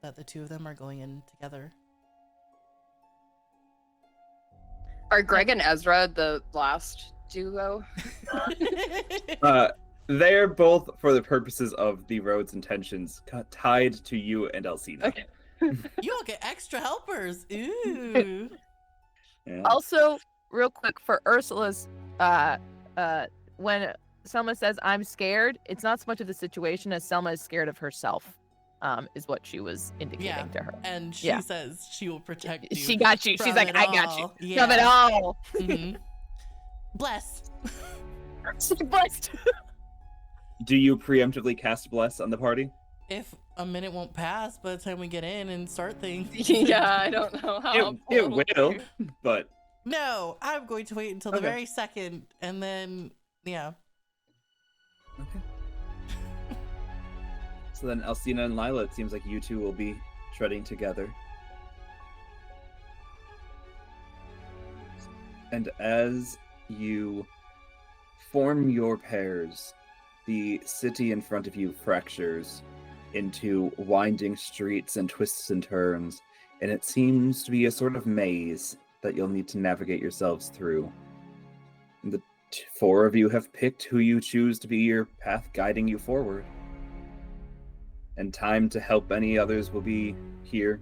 that the two of them are going in together. Are Greg and Ezra the last duo? They're both, for the purposes of the road's intentions, tied to you and Alcina. Okay. You all get extra helpers. Ooh. Yeah. Also, real quick for Ursula's, when Selma says I'm scared, it's not so much of the situation as Selma is scared of herself. Is what she was indicating to her. And she says she will protect you. She got you. She's like, I got you. Yeah. From it all. Mm-hmm. Bless. Blessed. Do you preemptively cast Bless on the party? If a minute won't pass by the time we get in and start things. Yeah, I don't know how. It will, but... No, I'm going to wait until the very second, and then, yeah. Okay. So then Alcina and Lila, it seems like you two will be treading together. And as you form your pairs, the city in front of you fractures into winding streets and twists and turns, and it seems to be a sort of maze that you'll need to navigate yourselves through. And the four of you have picked who you choose to be your path guiding you forward. And time to help any others will be here.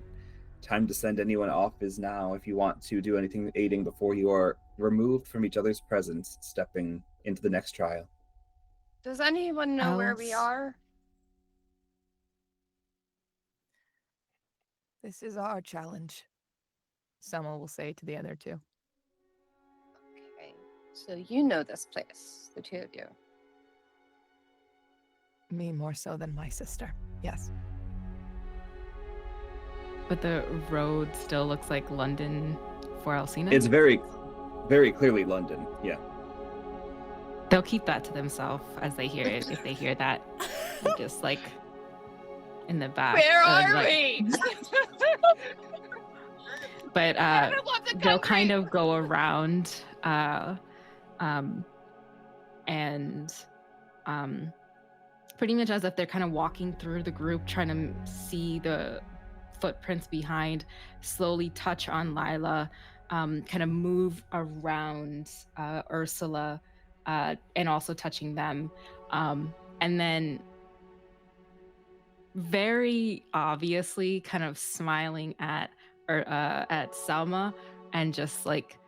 Time to send anyone off is now if you want to do anything aiding before you are removed from each other's presence, stepping into the next trial. Does anyone know where we are? This is our challenge, Selma will say to the other two. Okay, so you know this place, the two of you. Me more so than my sister. Yes. But the road still looks like London for Alcina. It's very, very clearly London. Yeah. They'll keep that to themselves as they hear it. If they hear that, just like in the back. Where are we? But they'll kind of go around and pretty much as if they're kind of walking through the group, trying to see the footprints behind, slowly touch on Lila, kind of move around Ursula, and also touching them. And then very obviously kind of smiling at Selma and just like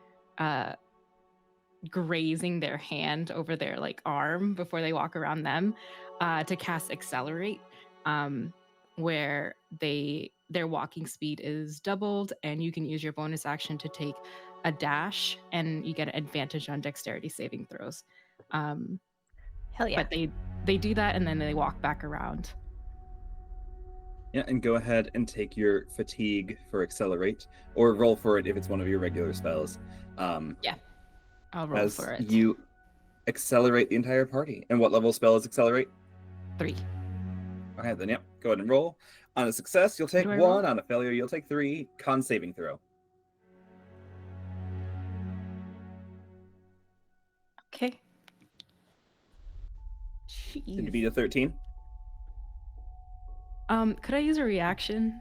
grazing their hand over their like arm before they walk around them to cast Accelerate, where their walking speed is doubled and you can use your bonus action to take a dash and you get an advantage on dexterity saving throws. Hell yeah. But they do that and then they walk back around. Yeah, and go ahead and take your fatigue for accelerate, or roll for it if it's one of your regular spells. I'll roll As for it. you accelerate the entire party. And what level spell is accelerate? 3. Okay, then yep. Go ahead and roll. On a success, you'll take do I 1. roll? On a failure, you'll take 3. Con saving throw. Okay. Did you Jeez. beat a 13? Could I use a reaction?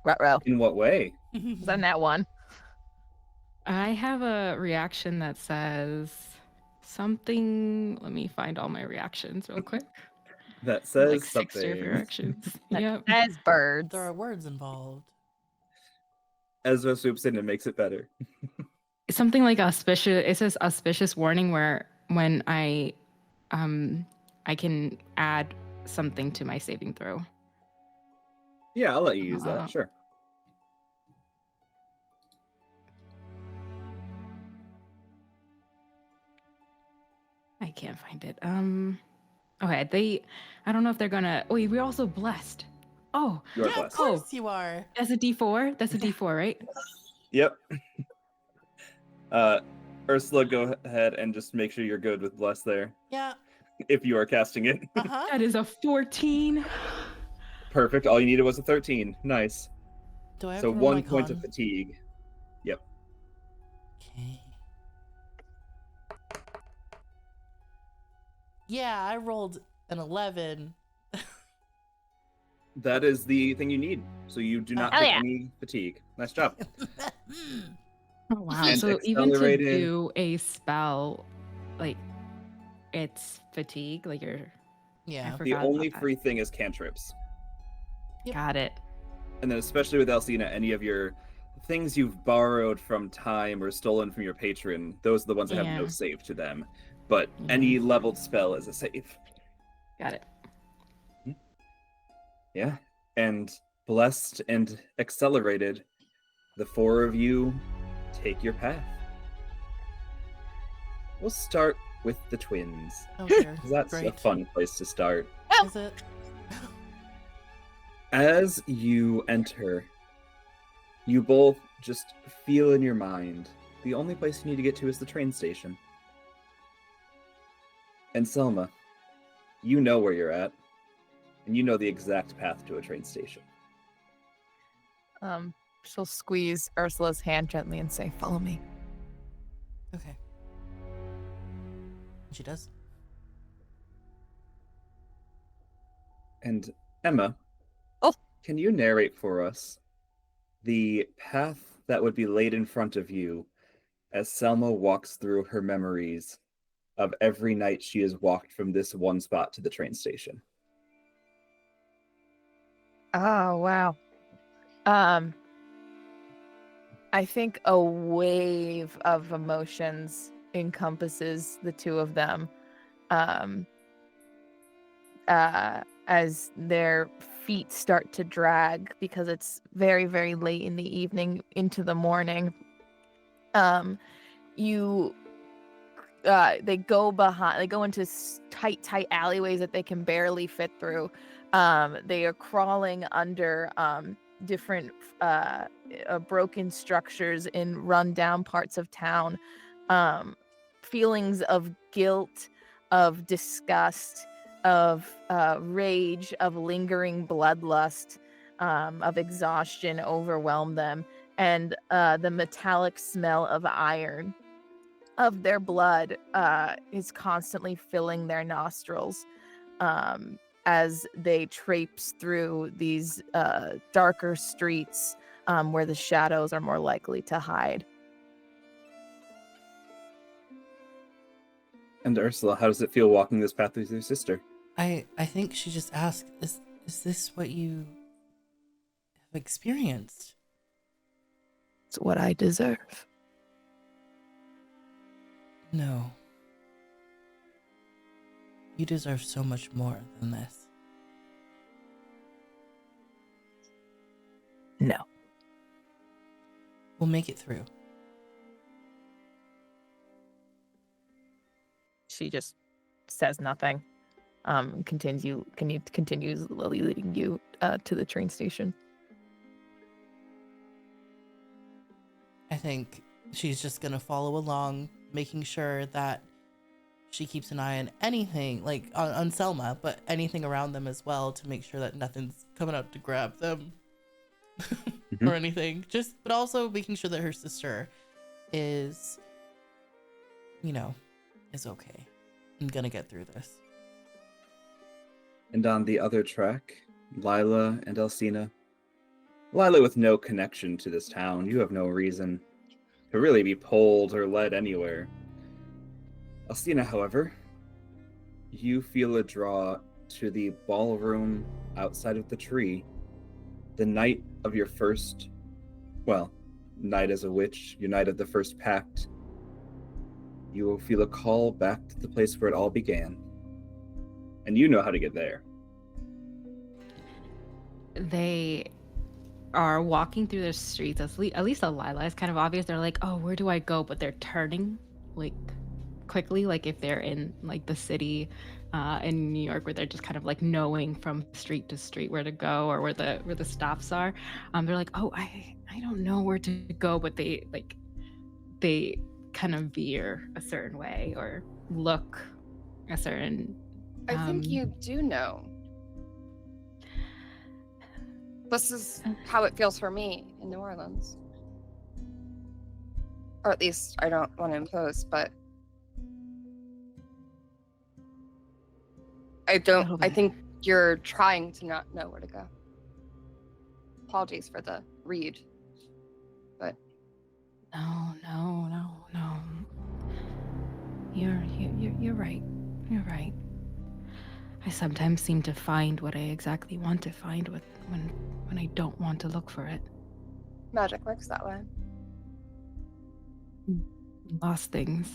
Ruh-roh. In what way? Is that that one? I have a reaction that says something. Let me find all my reactions real quick. That says Like 6 something. reactions. That Yep. says birds. There are words involved. Ezra swoops in and makes it better. Something like auspicious. It says auspicious warning where when I can add something to my saving throw. Yeah, I'll let you use Uh, that. Sure. I can't find it. Okay, I don't know if they're gonna. Oh, we're also blessed. Oh, You are Yeah, of blessed. course you are. that's a D4. That's a D4, right? Yep. Ursula, go ahead and just make sure you're good with bless there, Yeah. if you are casting it. Uh-huh. That is a 14. Perfect. All you needed was a 13. Nice. Do I have So to roll 1 my point of con? fatigue. Yep. Okay. Yeah, I rolled an 11. That is the thing you need. So you do not Hell take yeah. any fatigue. Nice job. Oh wow! And So even to accelerated- do a spell, like it's fatigue. Like you're. I Yeah. The forgot only about that. free thing is cantrips. Got it. And then especially with Alcina, any of your things you've borrowed from time or stolen from your patron, those are the ones that have no Yeah. save to them. But Yeah. any leveled spell is a save. Got it. Yeah. And blessed and accelerated, the 4 of you take your path. We'll start with the twins. Oh, dear. 'Cause that's a Great. fun place to start. Is it? As you enter, you both just feel in your mind the only place you need to get to is the train station. And Selma, you know where you're at, and you know the exact path to a train station. She'll squeeze Ursula's hand gently and say, "Follow me." Okay. She does. And Emma, Oh. can you narrate for us the path that would be laid in front of you as Selma walks through her memories of every night she has walked from this one spot to the train station? Oh, wow. I think a wave of emotions encompasses the two of them. As their feet start to drag because it's very, very late in the evening into the morning. They go into tight alleyways that they can barely fit through. They are crawling under different broken structures in rundown parts of town. Feelings of guilt, of disgust, of rage, of lingering bloodlust, of exhaustion overwhelm them, and the metallic smell of iron of their blood is constantly filling their nostrils as they traipse through these darker streets where the shadows are more likely to hide. And Ursula, how does it feel walking this path with your sister? I think she just asked, is this what you have experienced? It's what I deserve. No. You deserve so much more than this. No. We'll make it through. She just says nothing. continues leading you to the train station. I think she's just gonna follow along, making sure that she keeps an eye on anything, like on Selma, but anything around them as well, to make sure that nothing's coming out to grab them or anything. But also making sure that her sister is, is okay. I'm gonna get through this. And on the other track, Lila and Alcina. Lila, with no connection to this town, you have no reason to really be pulled or led anywhere. Alcina, however, you feel a draw to the ballroom outside of the tree. The night of your first, night as a witch, your night of the first pact. You will feel a call back to the place where it all began. And you know how to get there. They are walking through the streets. At least Lila is kind of obvious. They're like, oh, where do I go? But they're turning like quickly, like if they're in like the city in New York, where they're just kind of like knowing from street to street where to go or where the stops are. They're like, oh, I don't know where to go, but they kind of veer a certain way or look a certain. I think you do know. This is how it feels for me in New Orleans. Or at least I don't want to impose, but I think you're trying to not know where to go. Apologies for the read, but No. You're right. You're right. I sometimes seem to find what I exactly want to find when I don't want to look for it. magic works that way. Lost things.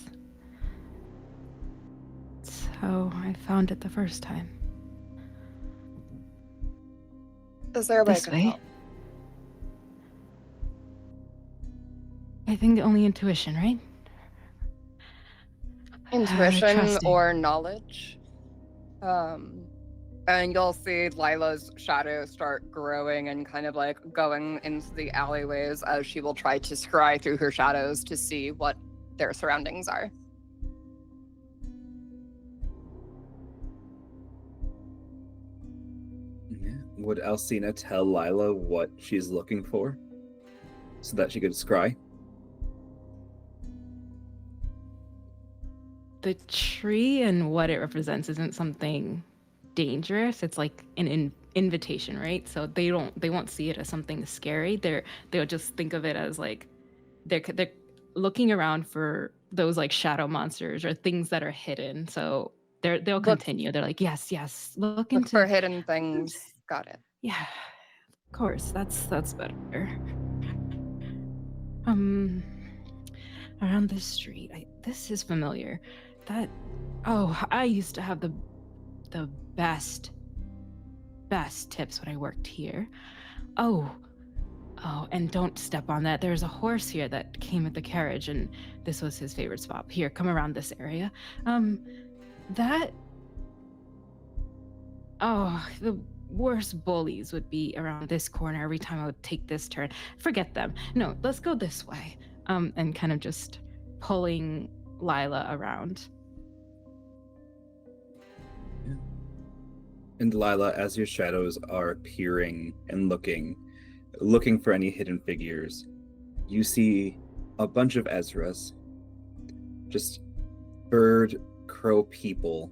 It's how I found it the first time. Is there a way I This can way? help? I think only intuition, right? Intuition trusting. or knowledge. And you'll see Lila's shadow start growing and kind of like going into the alleyways as she will try to scry through her shadows to see what their surroundings are. Yeah. Would Alcina tell Lila what she's looking for so that she could scry? The tree and what it represents isn't something dangerous. It's like an invitation, right? So they won't see it as something scary. They'll just think of it as like they're looking around for those like shadow monsters or things that are hidden. So they'll continue. They're like, yes, look Look into for hidden things. Got it. Yeah, of course. That's better. Around this street, this is familiar. I used to have the best tips when I worked here. Oh, and don't step on that. There's a horse here that came with the carriage, and this was his favorite spot. Here, come around this area. The worst bullies would be around this corner every time I would take this turn. Forget them. No, let's go this way. And kind of just pulling Lila around. And Lila, as your shadows are peering and looking for any hidden figures, you see a bunch of Ezras, just bird, crow people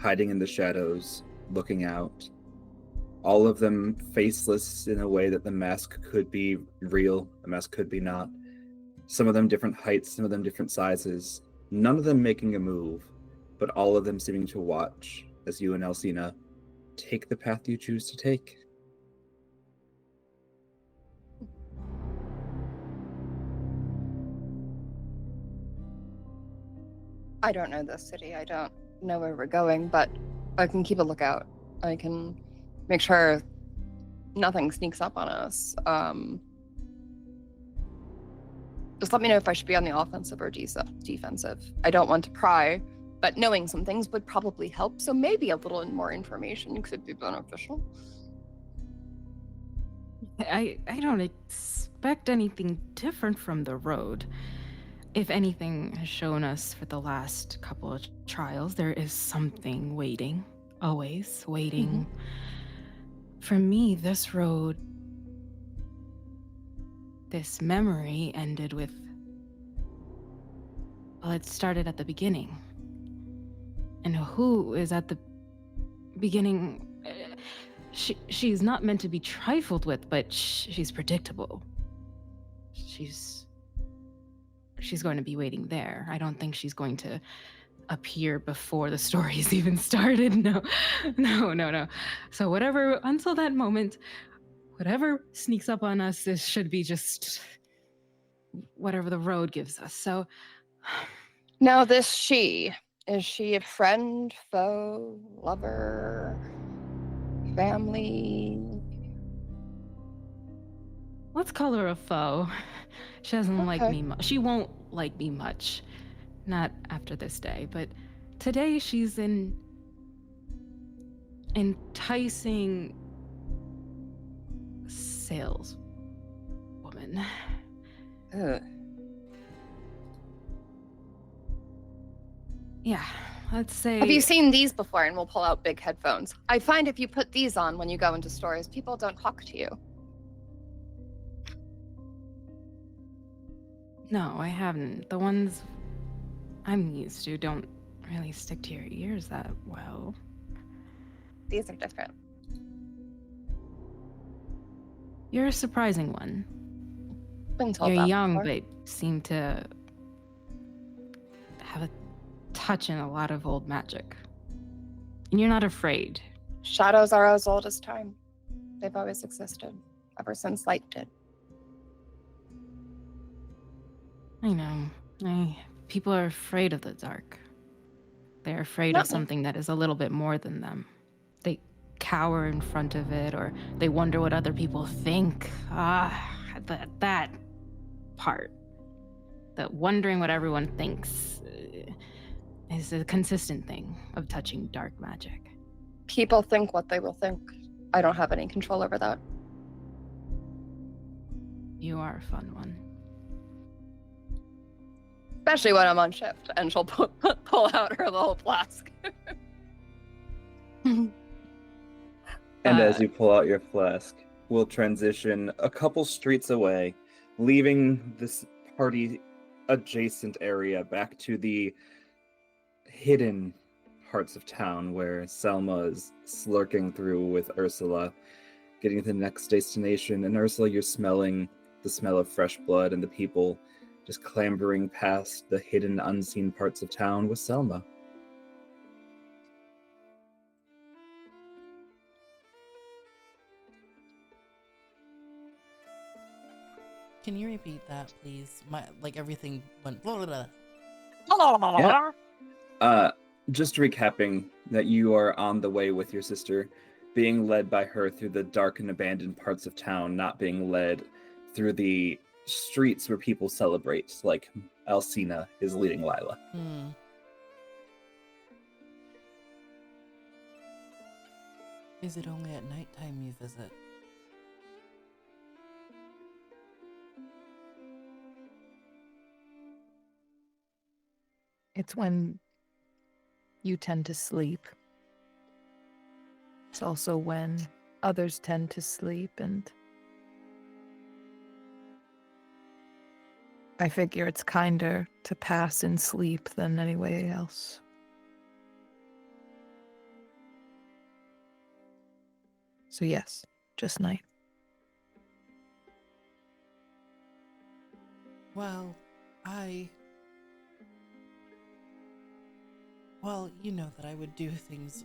hiding in the shadows, looking out. All of them faceless in a way that the mask could be real, the mask could be not. Some of them different heights, some of them different sizes. None of them making a move, but all of them seeming to watch as you and Alcina take the path you choose to take. I don't know this city. I don't know where we're going, but I can keep a lookout. I can make sure nothing sneaks up on us. Just let me know if I should be on the offensive or defensive. I don't want to pry, but knowing some things would probably help. So maybe a little more information could be beneficial. I don't expect anything different from the road. If anything has shown us for the last couple of trials, there is something waiting, always waiting. For me, this road, this memory ended with, well, it started at the beginning. And who is at the beginning? She's not meant to be trifled with, but she's predictable. She's going to be waiting there. I don't think she's going to appear before the story's even started. No. So whatever, until that moment, whatever sneaks up on us, this should be just whatever the road gives us. So Now this she, is she a friend, foe, lover, family? let's call her a foe. She doesn't like Okay. me much. She won't like me much. Not after this day, but today she's an enticing saleswoman. Ugh. Yeah, let's say. Have you seen these before? And we'll pull out big headphones. I find if you put these on when you go into stores, people don't talk to you. No, I haven't. The ones I'm used to don't really stick to your ears that well. These are different. You're a surprising one. Been told You're that young, before. but seem to have a touch in a lot of old magic. And you're not afraid. Shadows are as old as time. They've always existed, ever since light did. I know. People are afraid of the dark. They're afraid No. of something that is a little bit more than them. They cower in front of it, or they wonder what other people think. That part. That wondering what everyone thinks is a consistent thing of touching dark magic. People think what they will think. I don't have any control over that. You are a fun one. Especially when I'm on shift, and she'll pull out her little flask. And as you pull out your flask, we'll transition a couple streets away, leaving this party adjacent area back to the hidden parts of town where Selma is slurking through with Ursula, getting to the next destination. And Ursula, you're smelling the smell of fresh blood and the people just clambering past the hidden, unseen parts of town with Selma. Can you repeat that, please? Everything went. Blah, blah, Yeah. Just recapping that you are on the way with your sister, being led by her through the dark and abandoned parts of town, not being led through the streets where people celebrate, like Alcina is leading Lila. Is it only at nighttime you visit? It's when you tend to sleep. It's also when others tend to sleep, and I figure it's kinder to pass in sleep than any way else. So yes, just night. Well, you know that I would do things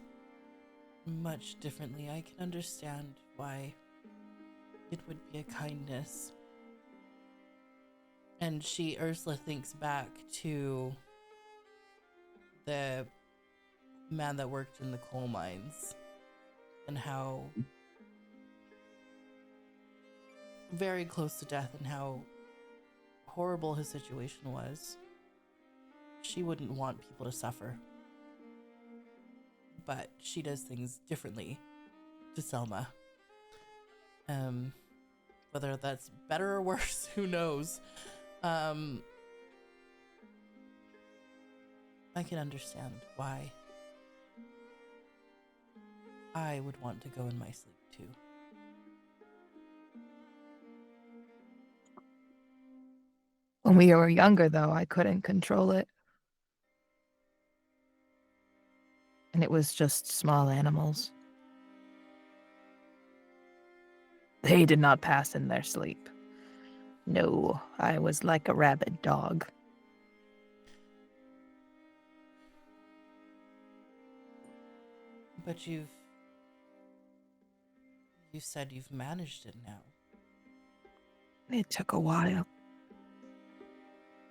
much differently. I can understand why it would be a kindness. And Ursula thinks back to the man that worked in the coal mines and how very close to death and how horrible his situation was. She wouldn't want people to suffer. but she does things differently to Selma. Whether that's better or worse, who knows? I can understand why I would want to go in my sleep too. When we were younger, though, I couldn't control it. And it was just small animals. They did not pass in their sleep. No, I was like a rabid dog. But you said you've managed it now. It took a while.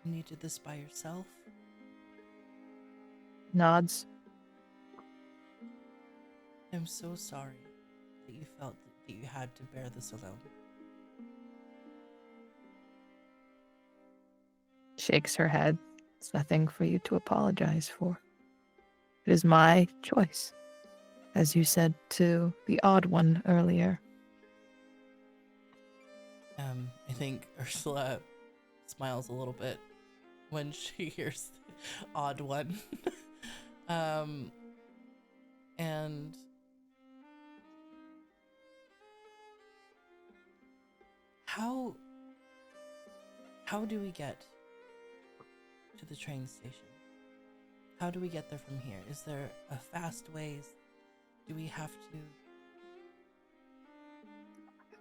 And you did this by yourself? Nods. I'm so sorry that you felt that you had to bear this alone. Shakes her head. It's nothing for you to apologize for. It is my choice, as you said to the odd one earlier. I think Ursula smiles a little bit when she hears the odd one. And how do we get to the train station? How do we get there from here? Is there a fast way? Do we have to?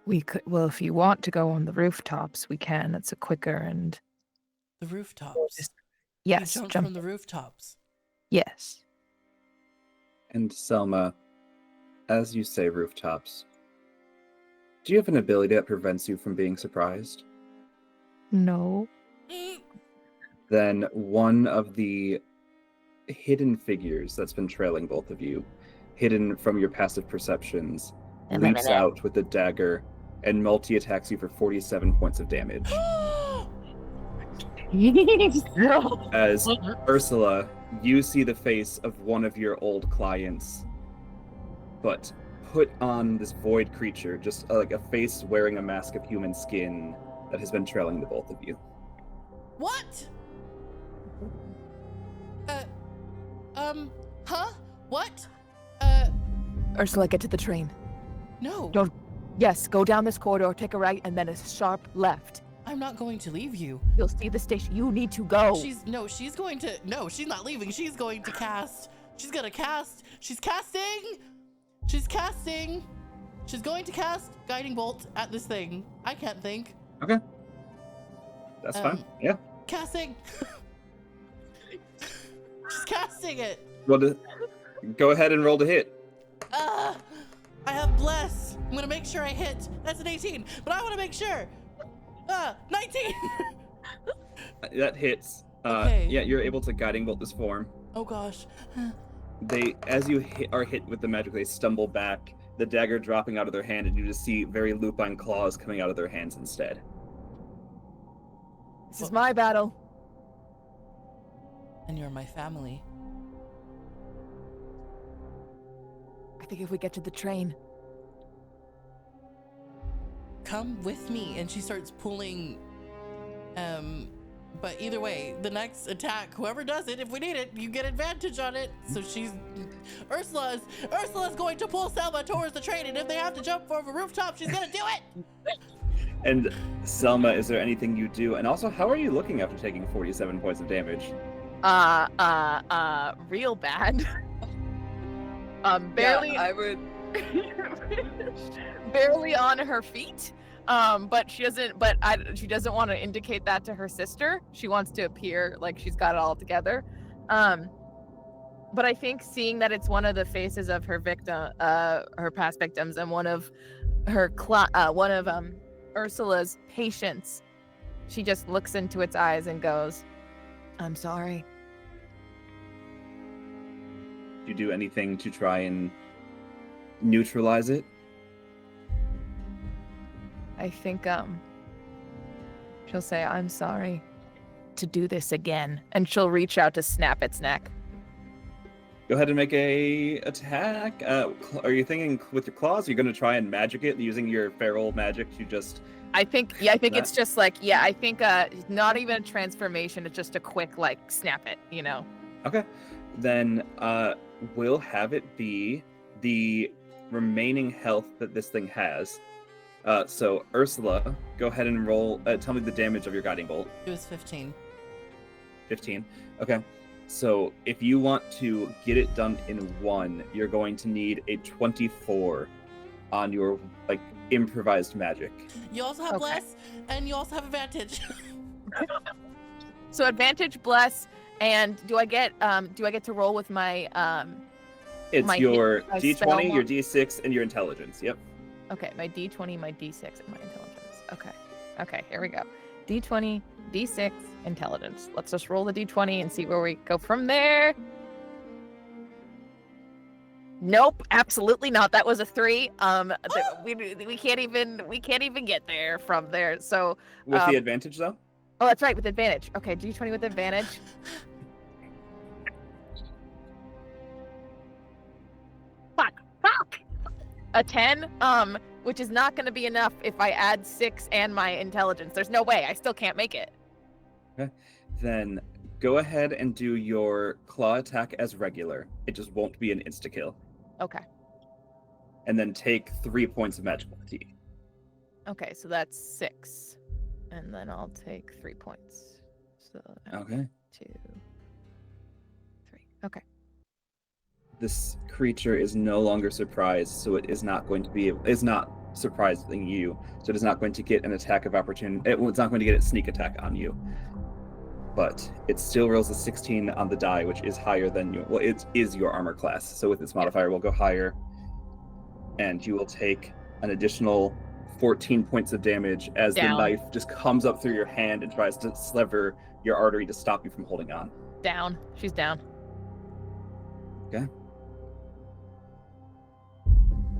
We could, well, if you want to go on the rooftops, we can. It's a quicker and... The rooftops? Yes, You jump from the rooftops. Yes. And Selma, as you say rooftops, do you have an ability that prevents you from being surprised? No. Then one of the hidden figures that's been trailing both of you, hidden from your passive perceptions, leaps out with a dagger and multi-attacks you for 47 points of damage. As Ursula, you see the face of one of your old clients, but put on this void creature, just like a face wearing a mask of human skin that has been trailing the both of you. What? Huh? What? Ursula, get to the train. No. Don't. Yes, go down this corridor, take a right, and then a sharp left. I'm not going to leave you. You'll see the station. You need to go. She's not leaving. She's going to cast. She's gonna cast. She's casting. She's going to cast Guiding Bolt at this thing. I can't think. Okay. That's fine. Yeah. Casting. She's casting it. Go ahead and roll to hit. I have bless. I'm gonna make sure I hit. That's an 18, but I want to make sure. 19. That hits. Okay. Yeah, you're able to Guiding Bolt this form. Oh gosh. As you are hit with the magic, they stumble back, the dagger dropping out of their hand, and you just see very lupine claws coming out of their hands instead. This is my battle. And you're my family. I think if we get to the train. Come with me. And she starts pulling. But either way, the next attack, whoever does it, if we need it, you get advantage on it. So Ursula's going to pull Selma towards the train, and if they have to jump over a rooftop, she's gonna do it. And Selma, is there anything you do? And also, how are you looking after taking 47 points of damage? Real bad. Barely. Yeah, I would. Barely on her feet. But she doesn't want to indicate that to her sister. She wants to appear like she's got it all together. But I think seeing that it's one of the faces of her victim, her past victims, and one of her Ursula's patients, she just looks into its eyes and goes, I'm sorry. Do you do anything to try and neutralize it? I think she'll say, I'm sorry to do this again, and she'll reach out to snap its neck. Go ahead and make a attack. Are you thinking with your claws? Are you going to try and magic it using your feral magic to just... I think it's that? just like, I think not even a transformation, it's just a quick like snap it, you know. Okay. Then we'll have it be the remaining health that this thing has. So Ursula, go ahead and roll. Tell me the damage of your guiding bolt. It was 15. 15. Okay. So if you want to get it done in 1, you're going to need a 24 on your like improvised magic. You also have Okay. bless, and you also have advantage. So advantage, bless, and do I get to roll with my It's my your my D20, spell your mod? D6, and your intelligence. Yep. Okay, my D20, my D6, and my intelligence. Okay, here we go. D20, D6, intelligence. Let's just roll the D20 and see where we go from there. Nope, absolutely not. That was a 3. We can't even get there from there. So, With the advantage, though? oh, that's right, with advantage. Okay, D20 with advantage. Fuck. A 10, which is not going to be enough if I add 6 and my intelligence. There's no way. I still can't make it. Then go ahead and do your claw attack as regular. It just won't be an insta-kill. Okay. And then take 3 points of magical fatigue. Okay, so that's 6. And then I'll take 3 points. So Okay. 2, 3. Okay. This creature is no longer surprised, so it is not going to be... It's not surprising you, so it is not going to get an attack of opportunity. It's not going to get a sneak attack on you. But it still rolls a 16 on the die, which is higher than you. Well, it is your armor class, so with its modifier, we'll go higher. And you will take an additional 14 points of damage as Down. the knife just comes up through your hand and tries to sever your artery to stop you from holding on. Down. She's down. Okay.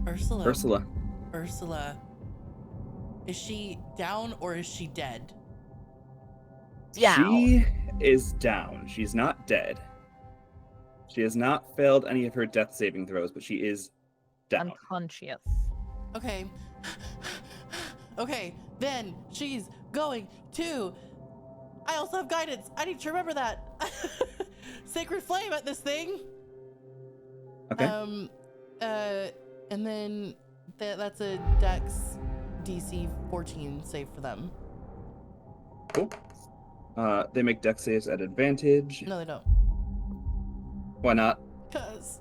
Ursula. Is she down or is she dead? Down. She is down. She's not dead. She has not failed any of her death saving throws, but she is down. Unconscious. Okay. Okay, then she's going to... I also have guidance. I need to remember that. Sacred flame at this thing. Okay. And then that's a Dex DC 14 save for them. Cool. They make dex saves at advantage. No, they don't. Why not? Cause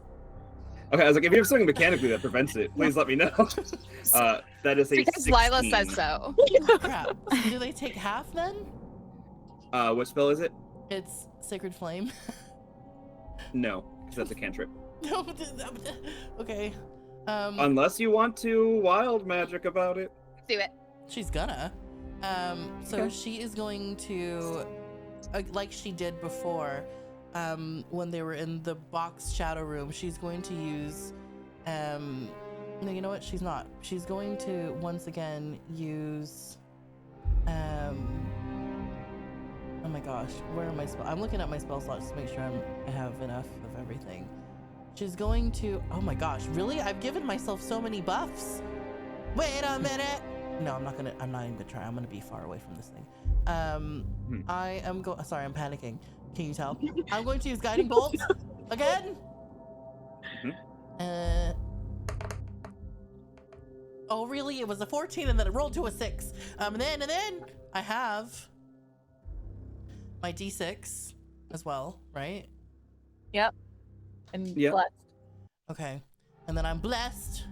Okay, I was like, if you have something mechanically that prevents it, please let me know. That is a Because 16. Lila says so. crap. Do they take half then? What spell is it? It's Sacred Flame. No, because that's a cantrip. No, okay. Unless you want to wild magic about it. Do it. She's gonna. So Okay. she is going to, like she did before, when they were in the box shadow room, she's going to use, no, you know what? She's not. She's going to once again use, oh my gosh, where are my spells? I'm looking at my spell slots to make sure I have enough of everything. She's going to, oh my gosh, really? I've given myself so many buffs. Wait a minute. No, I'm not even gonna try. I'm gonna be far away from this thing. I am sorry, I'm panicking. Can you tell? I'm going to use Guiding Bolt again. Oh really? It was a 14 and then it rolled to a 6. And then I have my D6 as well, right? Yep. And Yep. blessed. Okay. And then I'm blessed.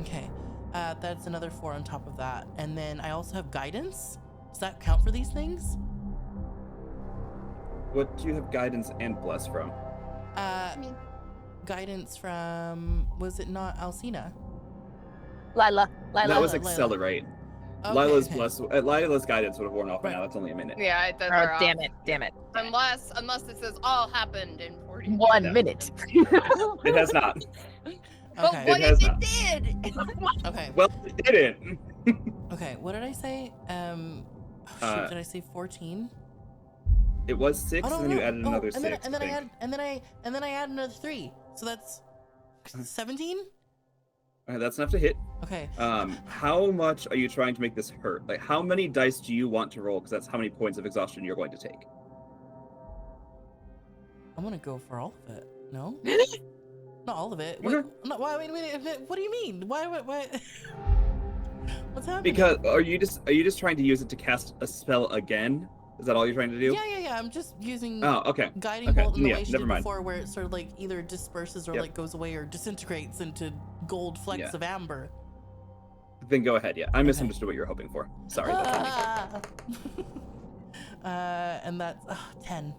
Okay. That's another 4 on top of that. And then I also have guidance. Does that count for these things? What do you have guidance and bless from? Guidance from, was it not Alcina? Lila. That was Lila. accelerate. Okay, Lila's okay. bless. Lila's guidance would have worn off by Right. now. That's only a minute. Yeah, it does. Oh, damn it. Unless it says all happened in 40 1 No. minute. It has not. But Okay. what It has if not. it did? Okay. Well, it didn't. Okay. What did I say? Did I say 14? It was 6, Oh, no, and then no, you added no. another and 6. then, and then I think. add, and then I add another 3. So that's 17. That's enough to hit. Okay. How much are you trying to make this hurt? Like, how many dice do you want to roll? Because that's how many points of exhaustion you're going to take. I'm gonna go for all of it. No, not all of it. Wait, Okay. no, why? Wait. What do you mean? Why? What's happening? Because are you just trying to use it to cast a spell again? Is that all you're trying to do? Yeah. I'm just using Oh, okay. guiding Okay. bolt in the Yeah, way she never did mind. before, where it sort of like either disperses or Yep. like goes away or disintegrates into gold flecks Yeah. of amber. Then go ahead. Yeah, I misunderstood what you were hoping for. Sorry. That's on me. And that's 10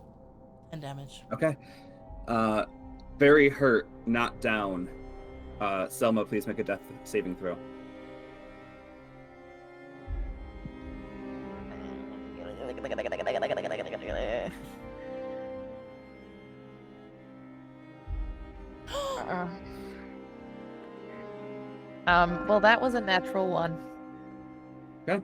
damage. Okay. Very hurt, not down. Selma, please make a death saving throw. Well, that was a natural 1. Okay.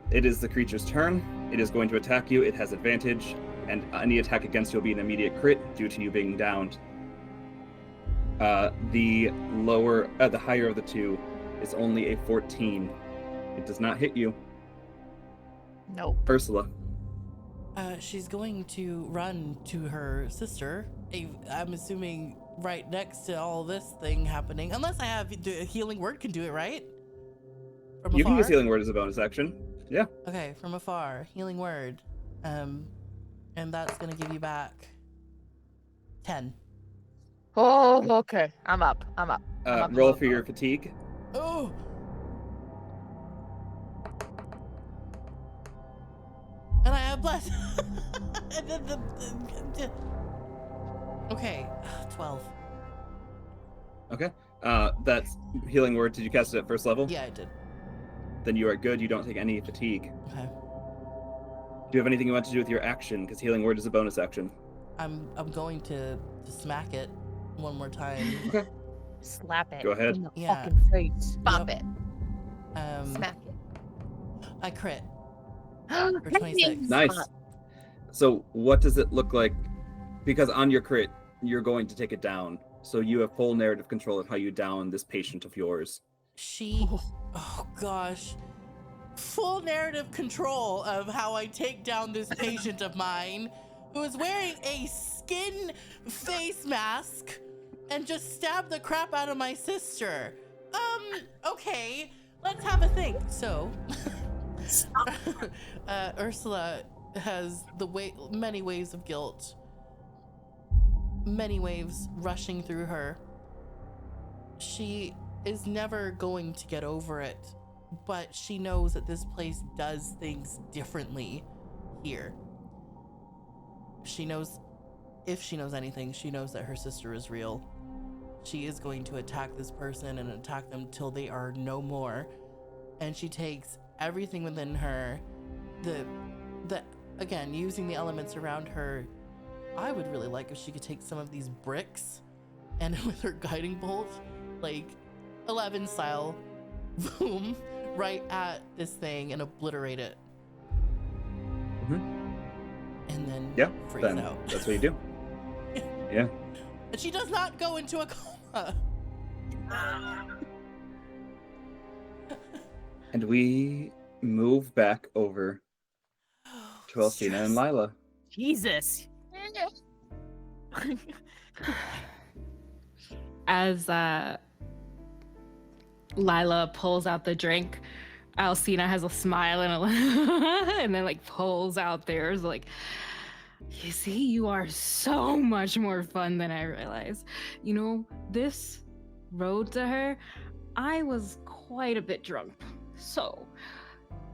It is the creature's turn. It is going to attack you. It has advantage, and any attack against you will be an immediate crit due to you being downed. The higher of the two is only a 14. It does not hit you. Nope. Ursula. She's going to run to her sister. I'm assuming right next to all this thing happening. Unless I have a healing word can do it, right? From You can afar? use healing word as a bonus action. Yeah. Okay, from afar, healing word. And that's gonna give you back 10. Oh, okay. I'm up. Roll for your fatigue. Oh! And I have bless. And then okay, 12. Okay. That's healing word. Did you cast it at first level? Yeah, I did. Then you are good. You don't take any fatigue. Okay. Do you have anything you want to do with your action? Because healing word is a bonus action. I'm going to smack it one more time. Okay. Slap it. Go ahead. In the Yeah. fucking face. Bop Yep. it. Smack it. I crit. For 26. Nice. So what does it look like? Because on your crit, you're going to take it down. So you have full narrative control of how you down this patient of yours. Oh gosh. Full narrative control of how I take down this patient of mine who is wearing a skin face mask and just stabbed the crap out of my sister. Okay, let's have a think. So, Ursula has many waves of guilt, many waves rushing through her. She is never going to get over it, but she knows that this place does things differently here. She knows, if she knows anything, she knows that her sister is real. She is going to attack this person and attack them till they are no more. And she takes everything within her, again, using the elements around her. I would really like if she could take some of these bricks and with her guiding bolt, like 11 style, boom, right at this thing and obliterate it. And then freeze then out. that's what you do. Yeah. But she does not go into a coma. And we move back over to Alcina and Lila. Jesus. As Lila pulls out the drink, Alcina has a smile and then like pulls out theirs like, you see, you are so much more fun than I realized. You know, this road to her, I was quite a bit drunk. So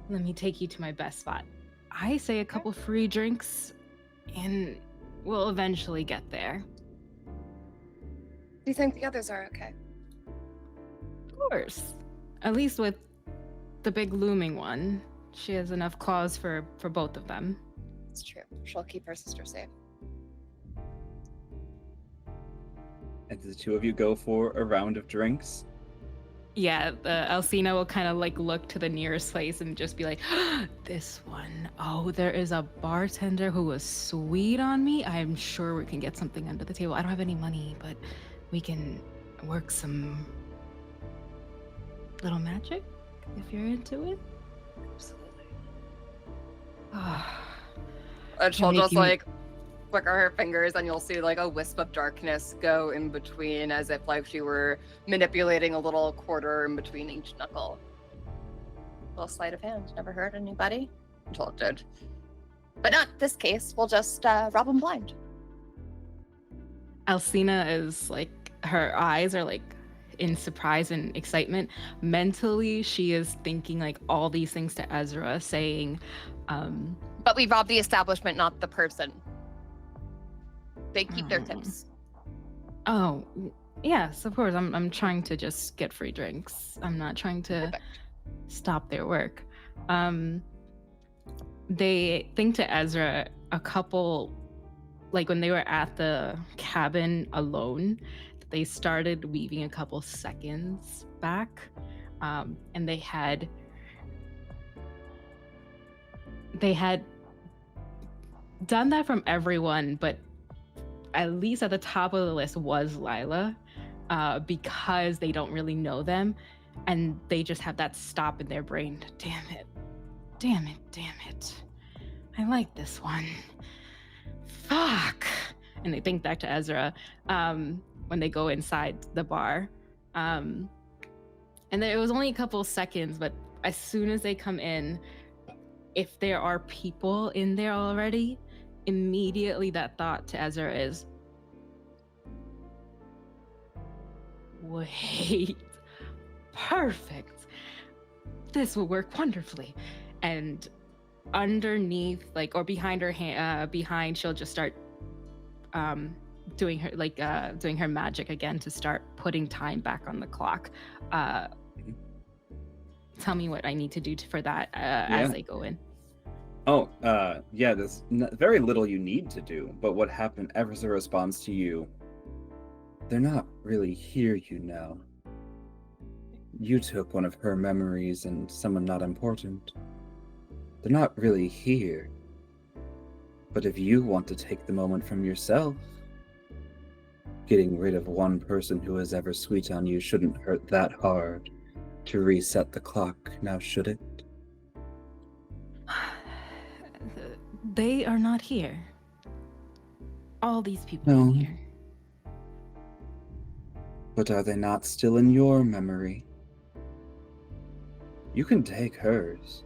let me take you to my best spot. I say a couple free drinks and we'll eventually get there. Do you think the others are okay? Of course. At least with the big looming one. She has enough claws for both of them. It's true. She'll keep her sister safe. And the two of you go for a round of drinks. Yeah, the Alcina will kind of like look to the nearest place and just be like, this one. Oh, there is a bartender who was sweet on me. I'm sure we can get something under the table. I don't have any money, but we can work some little magic if you're into it. Absolutely. Ah, And she'll You're just making- like flicker her fingers, and you'll see like a wisp of darkness go in between, as if like she were manipulating a little quarter in between each knuckle. Little sleight of hand. Never hurt anybody until it did. But not this case. We'll just rob them blind. Alcina is like, her eyes are like in surprise and excitement. Mentally, she is thinking like all these things to Ezra, saying, But we robbed the establishment, not the person. They keep their Oh. tips. oh, yes, of course. I'm trying to just get free drinks. I'm not trying to Perfect. stop their work. They think to Ezra a couple, like when they were at the cabin alone, they started weaving a couple seconds back, and they had done that from everyone, but at least at the top of the list was Lila, because they don't really know them, and they just have that stop in their brain. Damn it. Damn it. Damn it. I like this one. Fuck. And they think back to Ezra when they go inside the bar. And then it was only a couple seconds, but as soon as they come in, if there are people in there already, immediately that thought to Ezra is, wait, perfect. This will work wonderfully. And underneath, like, or behind her hand, behind, she'll just start doing her magic again to start putting time back on the clock. Tell me what I need to do for that as they go in. Oh, yeah, there's very little you need to do, but what happened as a response to you, they're not really here, you know. You took one of her memories and someone not important. They're not really here. But if you want to take the moment from yourself, getting rid of one person who was ever sweet on you shouldn't hurt that hard to reset the clock, now should it? They are not here. All these people are No. here. But are they not still in your memory? You can take hers.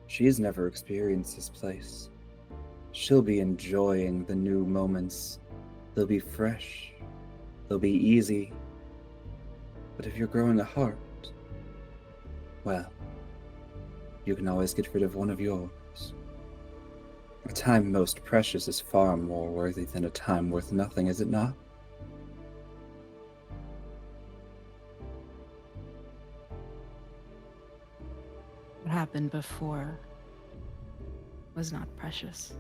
She has never experienced this place. She'll be enjoying the new moments. They'll be fresh. They'll be easy. But if you're growing a heart, well, you can always get rid of one of yours. A time most precious is far more worthy than a time worth nothing, is it not? What happened before was not precious.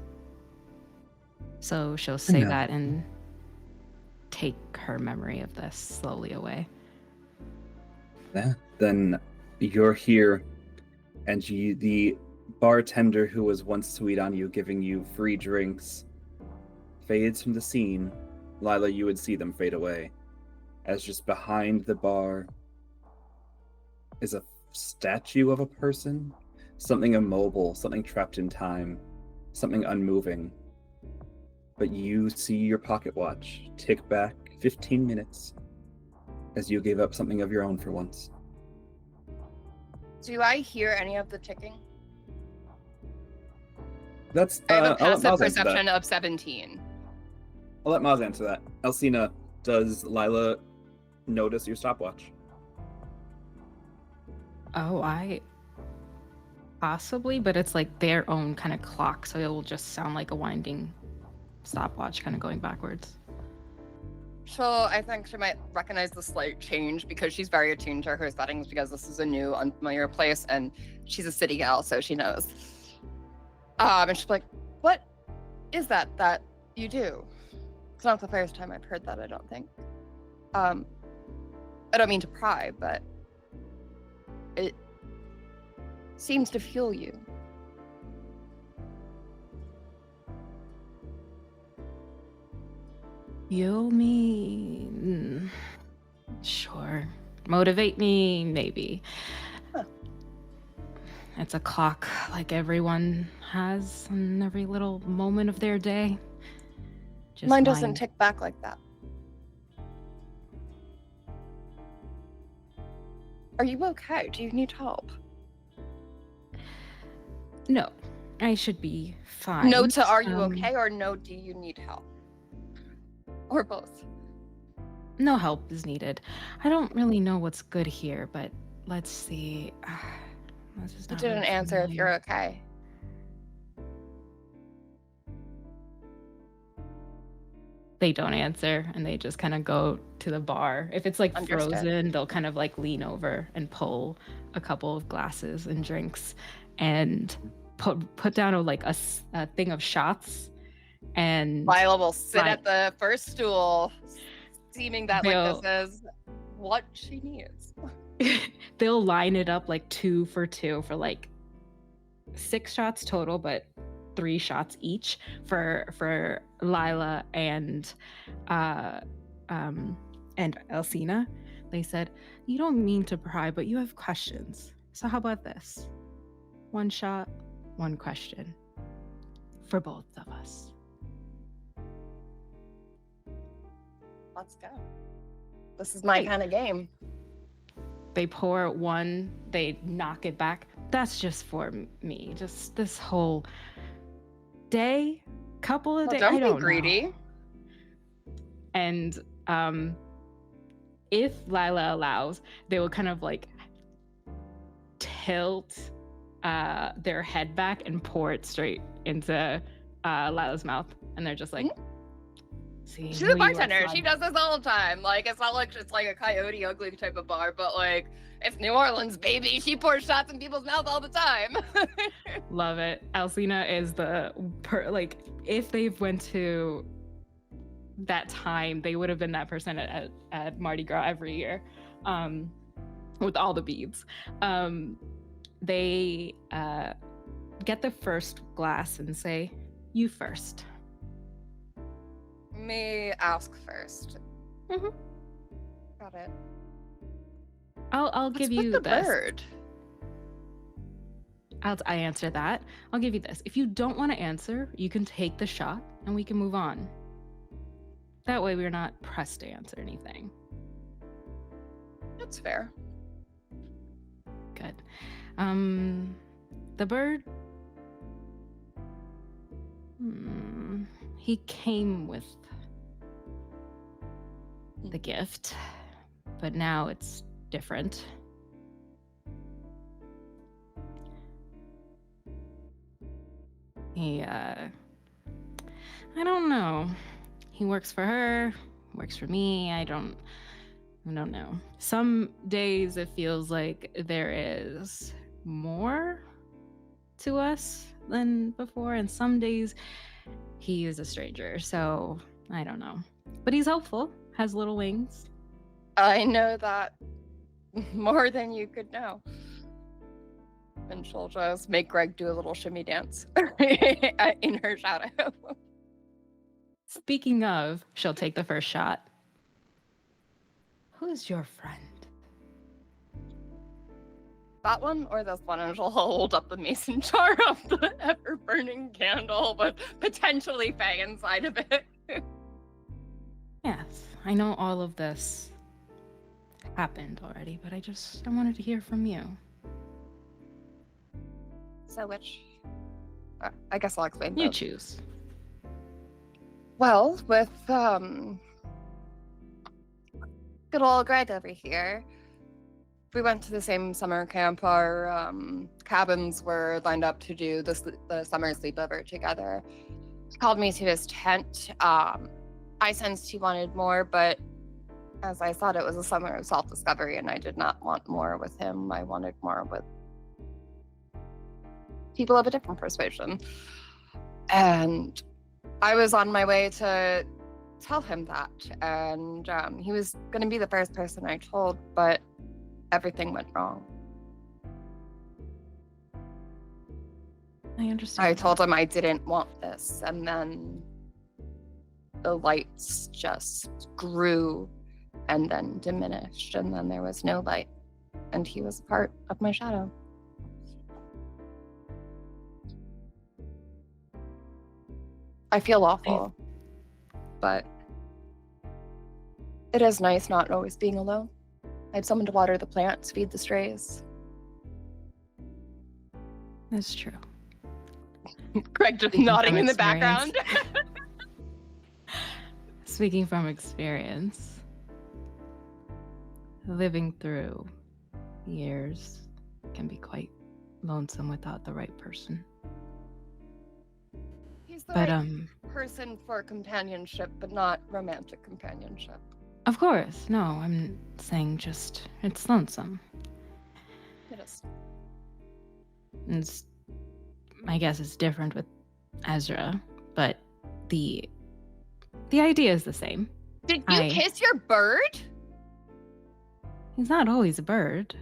So she'll say know. that and take her memory of this slowly away. Yeah. Then you're here, and the bartender who was once sweet on you, giving you free drinks, fades from the scene. Lila, you would see them fade away, as just behind the bar is a statue of a person, something immobile, something trapped in time, something unmoving. But you see your pocket watch tick back 15 minutes as you gave up something of your own for once. Do I hear any of the ticking? That's I have a I'll let passive Mozz answer that. perception of 17. I'll let Mozz answer that. Alcina, does Lila notice your stopwatch? Oh, I possibly, but it's like their own kind of clock, so it will just sound like a winding stopwatch kind of going backwards. So I think she might recognize the slight change because she's very attuned to her settings because this is a new, unfamiliar place, and she's a city gal, so she knows. And she's like, "What is that you do?" It's not the first time I've heard that, I don't think. I don't mean to pry, but It seems to fuel you. Fuel me? Sure. Motivate me? Maybe. Huh. It's a clock like everyone has in every little moment of their day. Just Mine doesn't tick back like that. Are you okay? Do you need help? No, I should be fine. No to are you okay, or no do you need help? Or both? No help is needed. I don't really know what's good here, but let's see. This is You not didn't really answer if familiar. you're okay. They don't answer, and they just kind of go to the bar. If it's like Understood. frozen, they'll kind of like lean over and pull a couple of glasses and drinks, and put down a thing of shots. And Lila will sit Right. at the first stool, seeming that They'll- like this is what she needs. they'll line it up like 2 for 2 for like 6 shots total, but 3 shots each for Lila and Elsina. They said, "You don't mean to pry, but you have questions. So how about this? 1 shot, 1 question for both of us." Let's go. This is my Hey. kind of game. They pour 1, they knock it back. That's just for me. Just this whole day, couple of Well, days. don't I be don't greedy. know. And if Lila allows, they will kind of like tilt their head back and pour it straight into Lila's mouth, and they're just like, "See, She's knew a you were bartender. fun." She does this all the time. Like, it's not like it's like a Coyote Ugly type of bar, but like, it's New Orleans, baby. She pours shots in people's mouth all the time. Love it. Alcina is the like, if they've went to that time, they would have been that person at Mardi Gras every year, with all the beads. They get the first glass and say, "You first." Me ask first. Mhm. Got it. I'll What's give with you the this. bird? I answer that. I'll give you this. If you don't want to answer, you can take the shot and we can move on. That way we're not pressed to answer anything. That's fair. Good. The bird. He came with the gift, but now it's different. I don't know. He works for her, works for me. I don't know. Some days it feels like there is more to us than before, and some days he is a stranger. So I don't know. But he's helpful, has little wings. I know that more than you could know. And she'll just make Greg do a little shimmy dance in her shadow. Speaking of, she'll take the first shot. Who's your friend? That one or this one? And she'll hold up the mason jar of the ever burning candle with potentially Faye inside of it. Yes, I know all of this happened already, but I wanted to hear from you. So which? I guess I'll explain. You both. choose. Well, with good old Greg over here, we went to the same summer camp. Our cabins were lined up to do the summer sleepover together. He called me to his tent. I sensed he wanted more, but as I thought, it was a summer of self-discovery, and I did not want more with him. I wanted more with people of a different persuasion. And I was on my way to tell him that, and he was going to be the first person I told, but everything went wrong. I understand. I told him I didn't want this, and then the lights just grew and then diminished, and then there was no light, and he was a part of my shadow. I feel awful, but it is nice not always being alone. I have someone to water the plants, feed the strays. That's true. Greg just Speaking nodding from in the experience. background. Speaking from experience, living through years can be quite lonesome without the right person. He's the But right person for companionship, but not romantic companionship. of course, no, I'm saying just it's lonesome. It is. It's, I guess it's different with Ezra, but the idea is the same. Did you kiss your bird? He's not always a bird.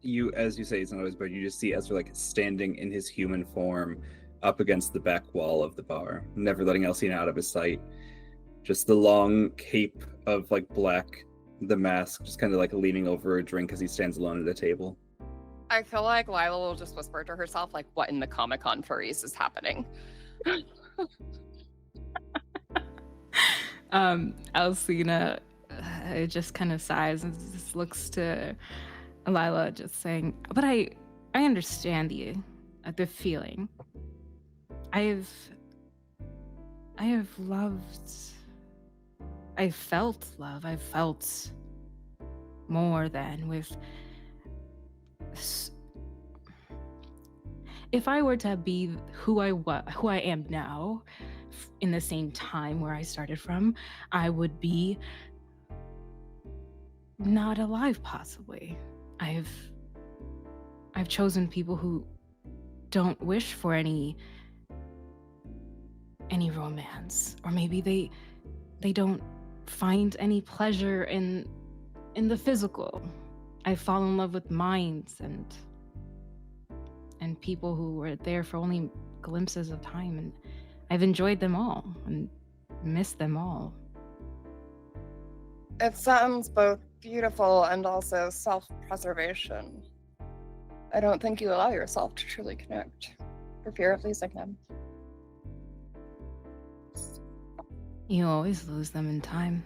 You, as you say, it's not always, but you just see Ezra like standing in his human form up against the back wall of the bar, never letting Elsie out of his sight. Just the long cape of like black, the mask, just kind of like leaning over a drink as he stands alone at a table. I feel like Lila will just whisper to herself, like, what in the Comic-Con furries is happening? Alcina just kind of sighs and just looks to Lila, just saying, but I understand the feeling. I have loved, I felt love. I felt more than with. If I were to be who I am now, in the same time where I started from, I would be not alive, possibly. I've chosen people who don't wish for any romance, or maybe they don't find any pleasure in the physical. I fall in love with minds and people who were there for only glimpses of time, and I've enjoyed them all and missed them all. It sounds both beautiful and also self-preservation. I don't think you allow yourself to truly connect for fear of losing them. You always lose them in time.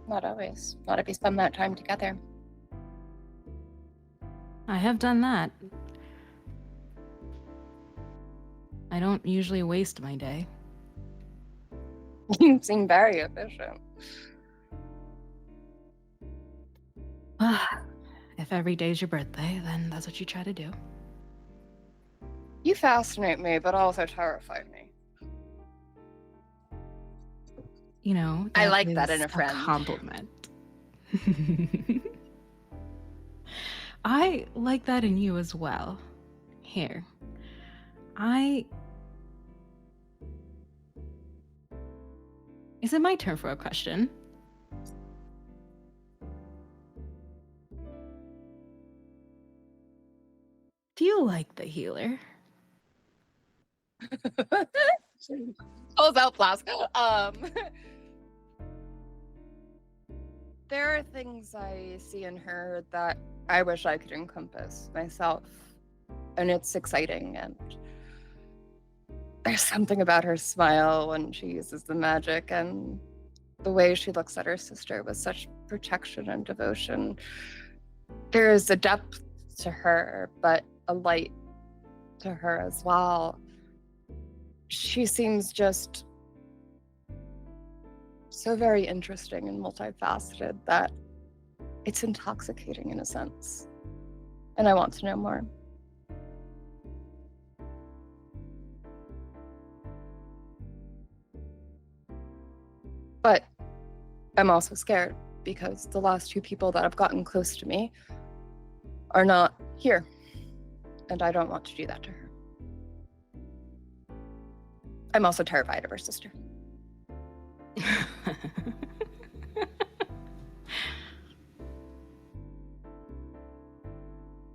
Not always. Not if you spend that time together. I have done that. I don't usually waste my day. You seem very efficient. If every day's your birthday, then that's what you try to do. You fascinate me, but also terrify me. You know, I like that in is a friend. Compliment. I like that in you as well. Here. Is it my turn for a question? Do you like the healer? Pulls out flask. There are things I see in her that I wish I could encompass myself, and it's exciting. And there's something about her smile when she uses the magic, and the way she looks at her sister with such protection and devotion. There is a depth to her, but a light to her as well. She seems just so very interesting and multifaceted that it's intoxicating in a sense. And I want to know more. But I'm also scared because the last two people that have gotten close to me are not here. And I don't want to do that to her. I'm also terrified of her sister.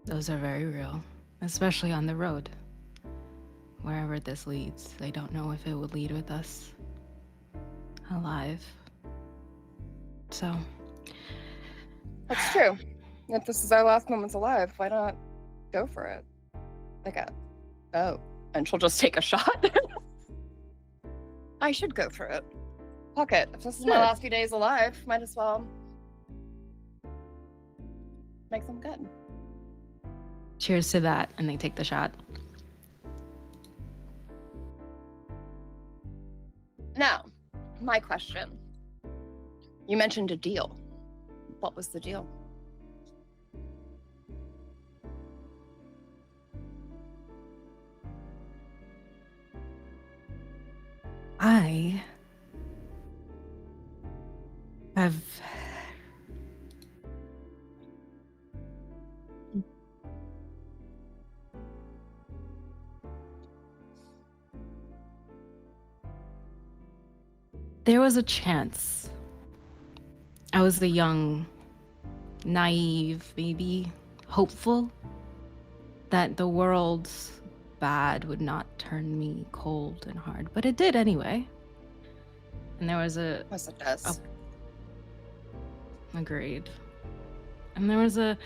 Those are very real. especially on the road. Wherever this leads, I don't know if it would lead with us alive. So, That's true. If this is our last moments alive, why not go for it? Oh, and she'll just take a shot. I should go for it. Fuck it. If this is my last few days alive, might as well make them good. cheers to that, and they take the shot. Now, my question. You mentioned a deal. What was the deal? I have there was a chance. I was a young, naive, maybe hopeful that the world's bad would not turn me cold and hard, but it did anyway. And there was Yes, it does. agreed. And there was a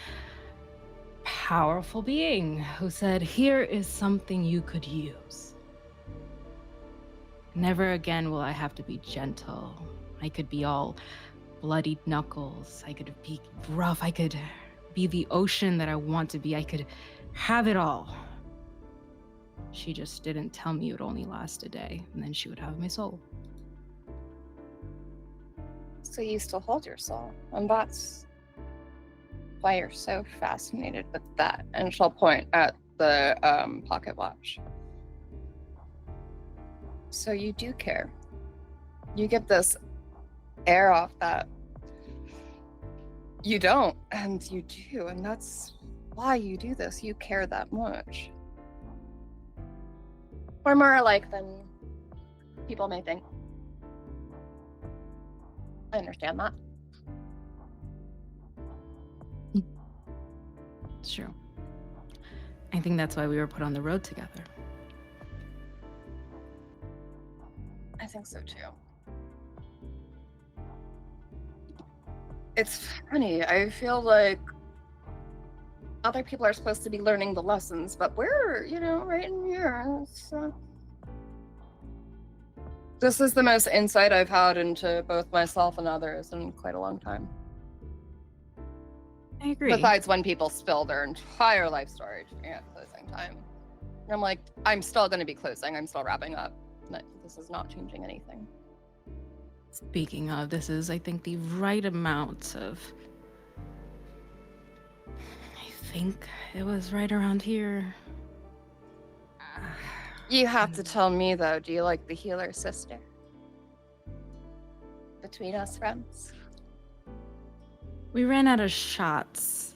powerful being who said, "Here is something you could use. Never again will I have to be gentle. I could be all bloodied knuckles. I could be rough. I could be the ocean that I want to be. I could have it all." She just didn't tell me it would only last a day, and then she would have my soul. So you still hold your soul, and that's why you're so fascinated with that. And she'll point at the pocket watch. So you do care. You get this air off that you don't, and you do, and that's why you do this. You care that much. Or more alike than people may think. I understand that. It's true. I think that's why we were put on the road together. I think so too. It's funny. I feel like other people are supposed to be learning the lessons, but we're, right in here. This is the most insight I've had into both myself and others in quite a long time. I agree. Besides when people spill their entire life story to me at closing time. And I'm like, I'm still going to be closing. I'm still wrapping up. This is not changing anything. Speaking of, this is, I think, the right amount of... I think it was right around here. You have to tell me, though, do you like the healer sister? Between us friends? We ran out of shots.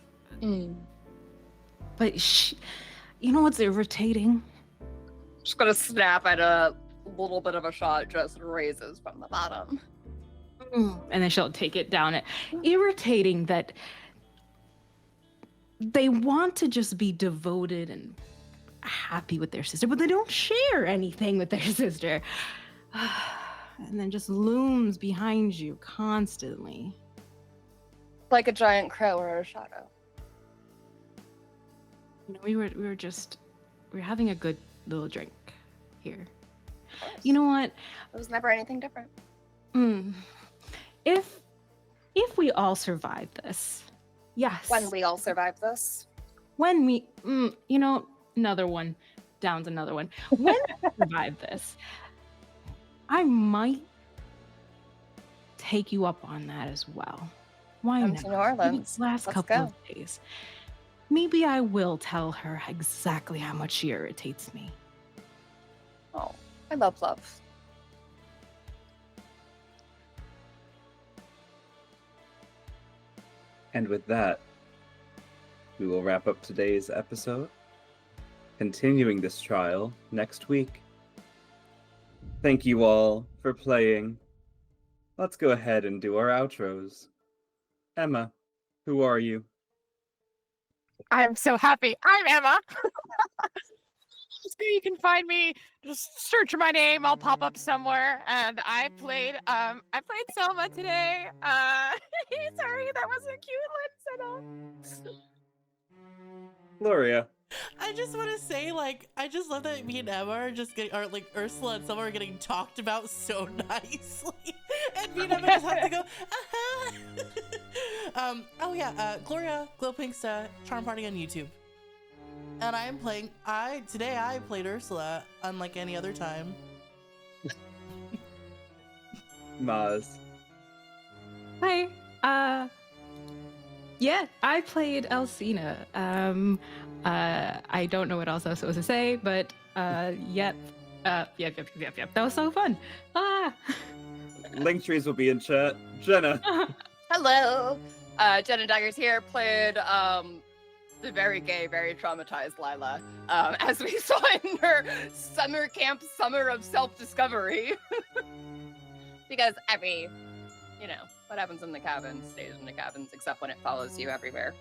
But you know what's irritating? Just gonna snap at a little bit of a shot, just raises from the bottom. And then she'll take it down. Irritating that they want to just be devoted and happy with their sister, but they don't share anything with their sister. And then just looms behind you constantly. Like a giant crow or a shadow. We were having a good little drink here. You know what? It was never anything different. If we all survive this, yes. When we all survive this. When we, another one, down's another one. When we survive this, I might take you up on that as well. Why Come not? to New Orleans. Last Let's couple go. of days. Maybe I will tell her exactly how much she irritates me. Oh, I love love. And with that, we will wrap up today's episode, continuing this trial next week. Thank you all for playing. Let's go ahead and do our outros. Emma, who are you? I'm so happy. I'm Emma. So you can find me. Just search my name. I'll pop up somewhere. And I played Selma today. Sorry, that wasn't cute. Let's Gloria. I just want to say, like, I just love that me and Emma are just getting, or like Ursula and Selma are getting talked about so nicely, and me and Emma just have to go. Oh yeah, Gloria Glowpink's Charm Party on YouTube, and I am playing. Today I played Ursula, unlike any other time. Mozz. Hi. Yeah, I played Elsina. I don't know what else I was supposed to say, but yep. Yep. That was so fun. Ah. Link trees will be in chat. Jenna. Hello. Jenna Daggers here, played the very gay, very traumatized Lila, as we saw in her summer camp summer of self-discovery. Because what happens in the cabins stays in the cabins, except when it follows you everywhere.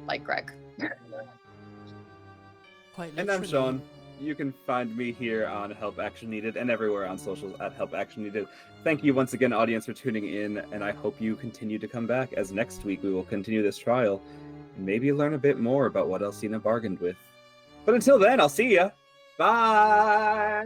Like Greg. Quite And I'm Sean. You can find me here on Help Action Needed and everywhere on socials at Help Action Needed. Thank you once again, audience, for tuning in, and I hope you continue to come back, as next week we will continue this trial and maybe learn a bit more about what Elsina bargained with. But until then, I'll see ya. Bye!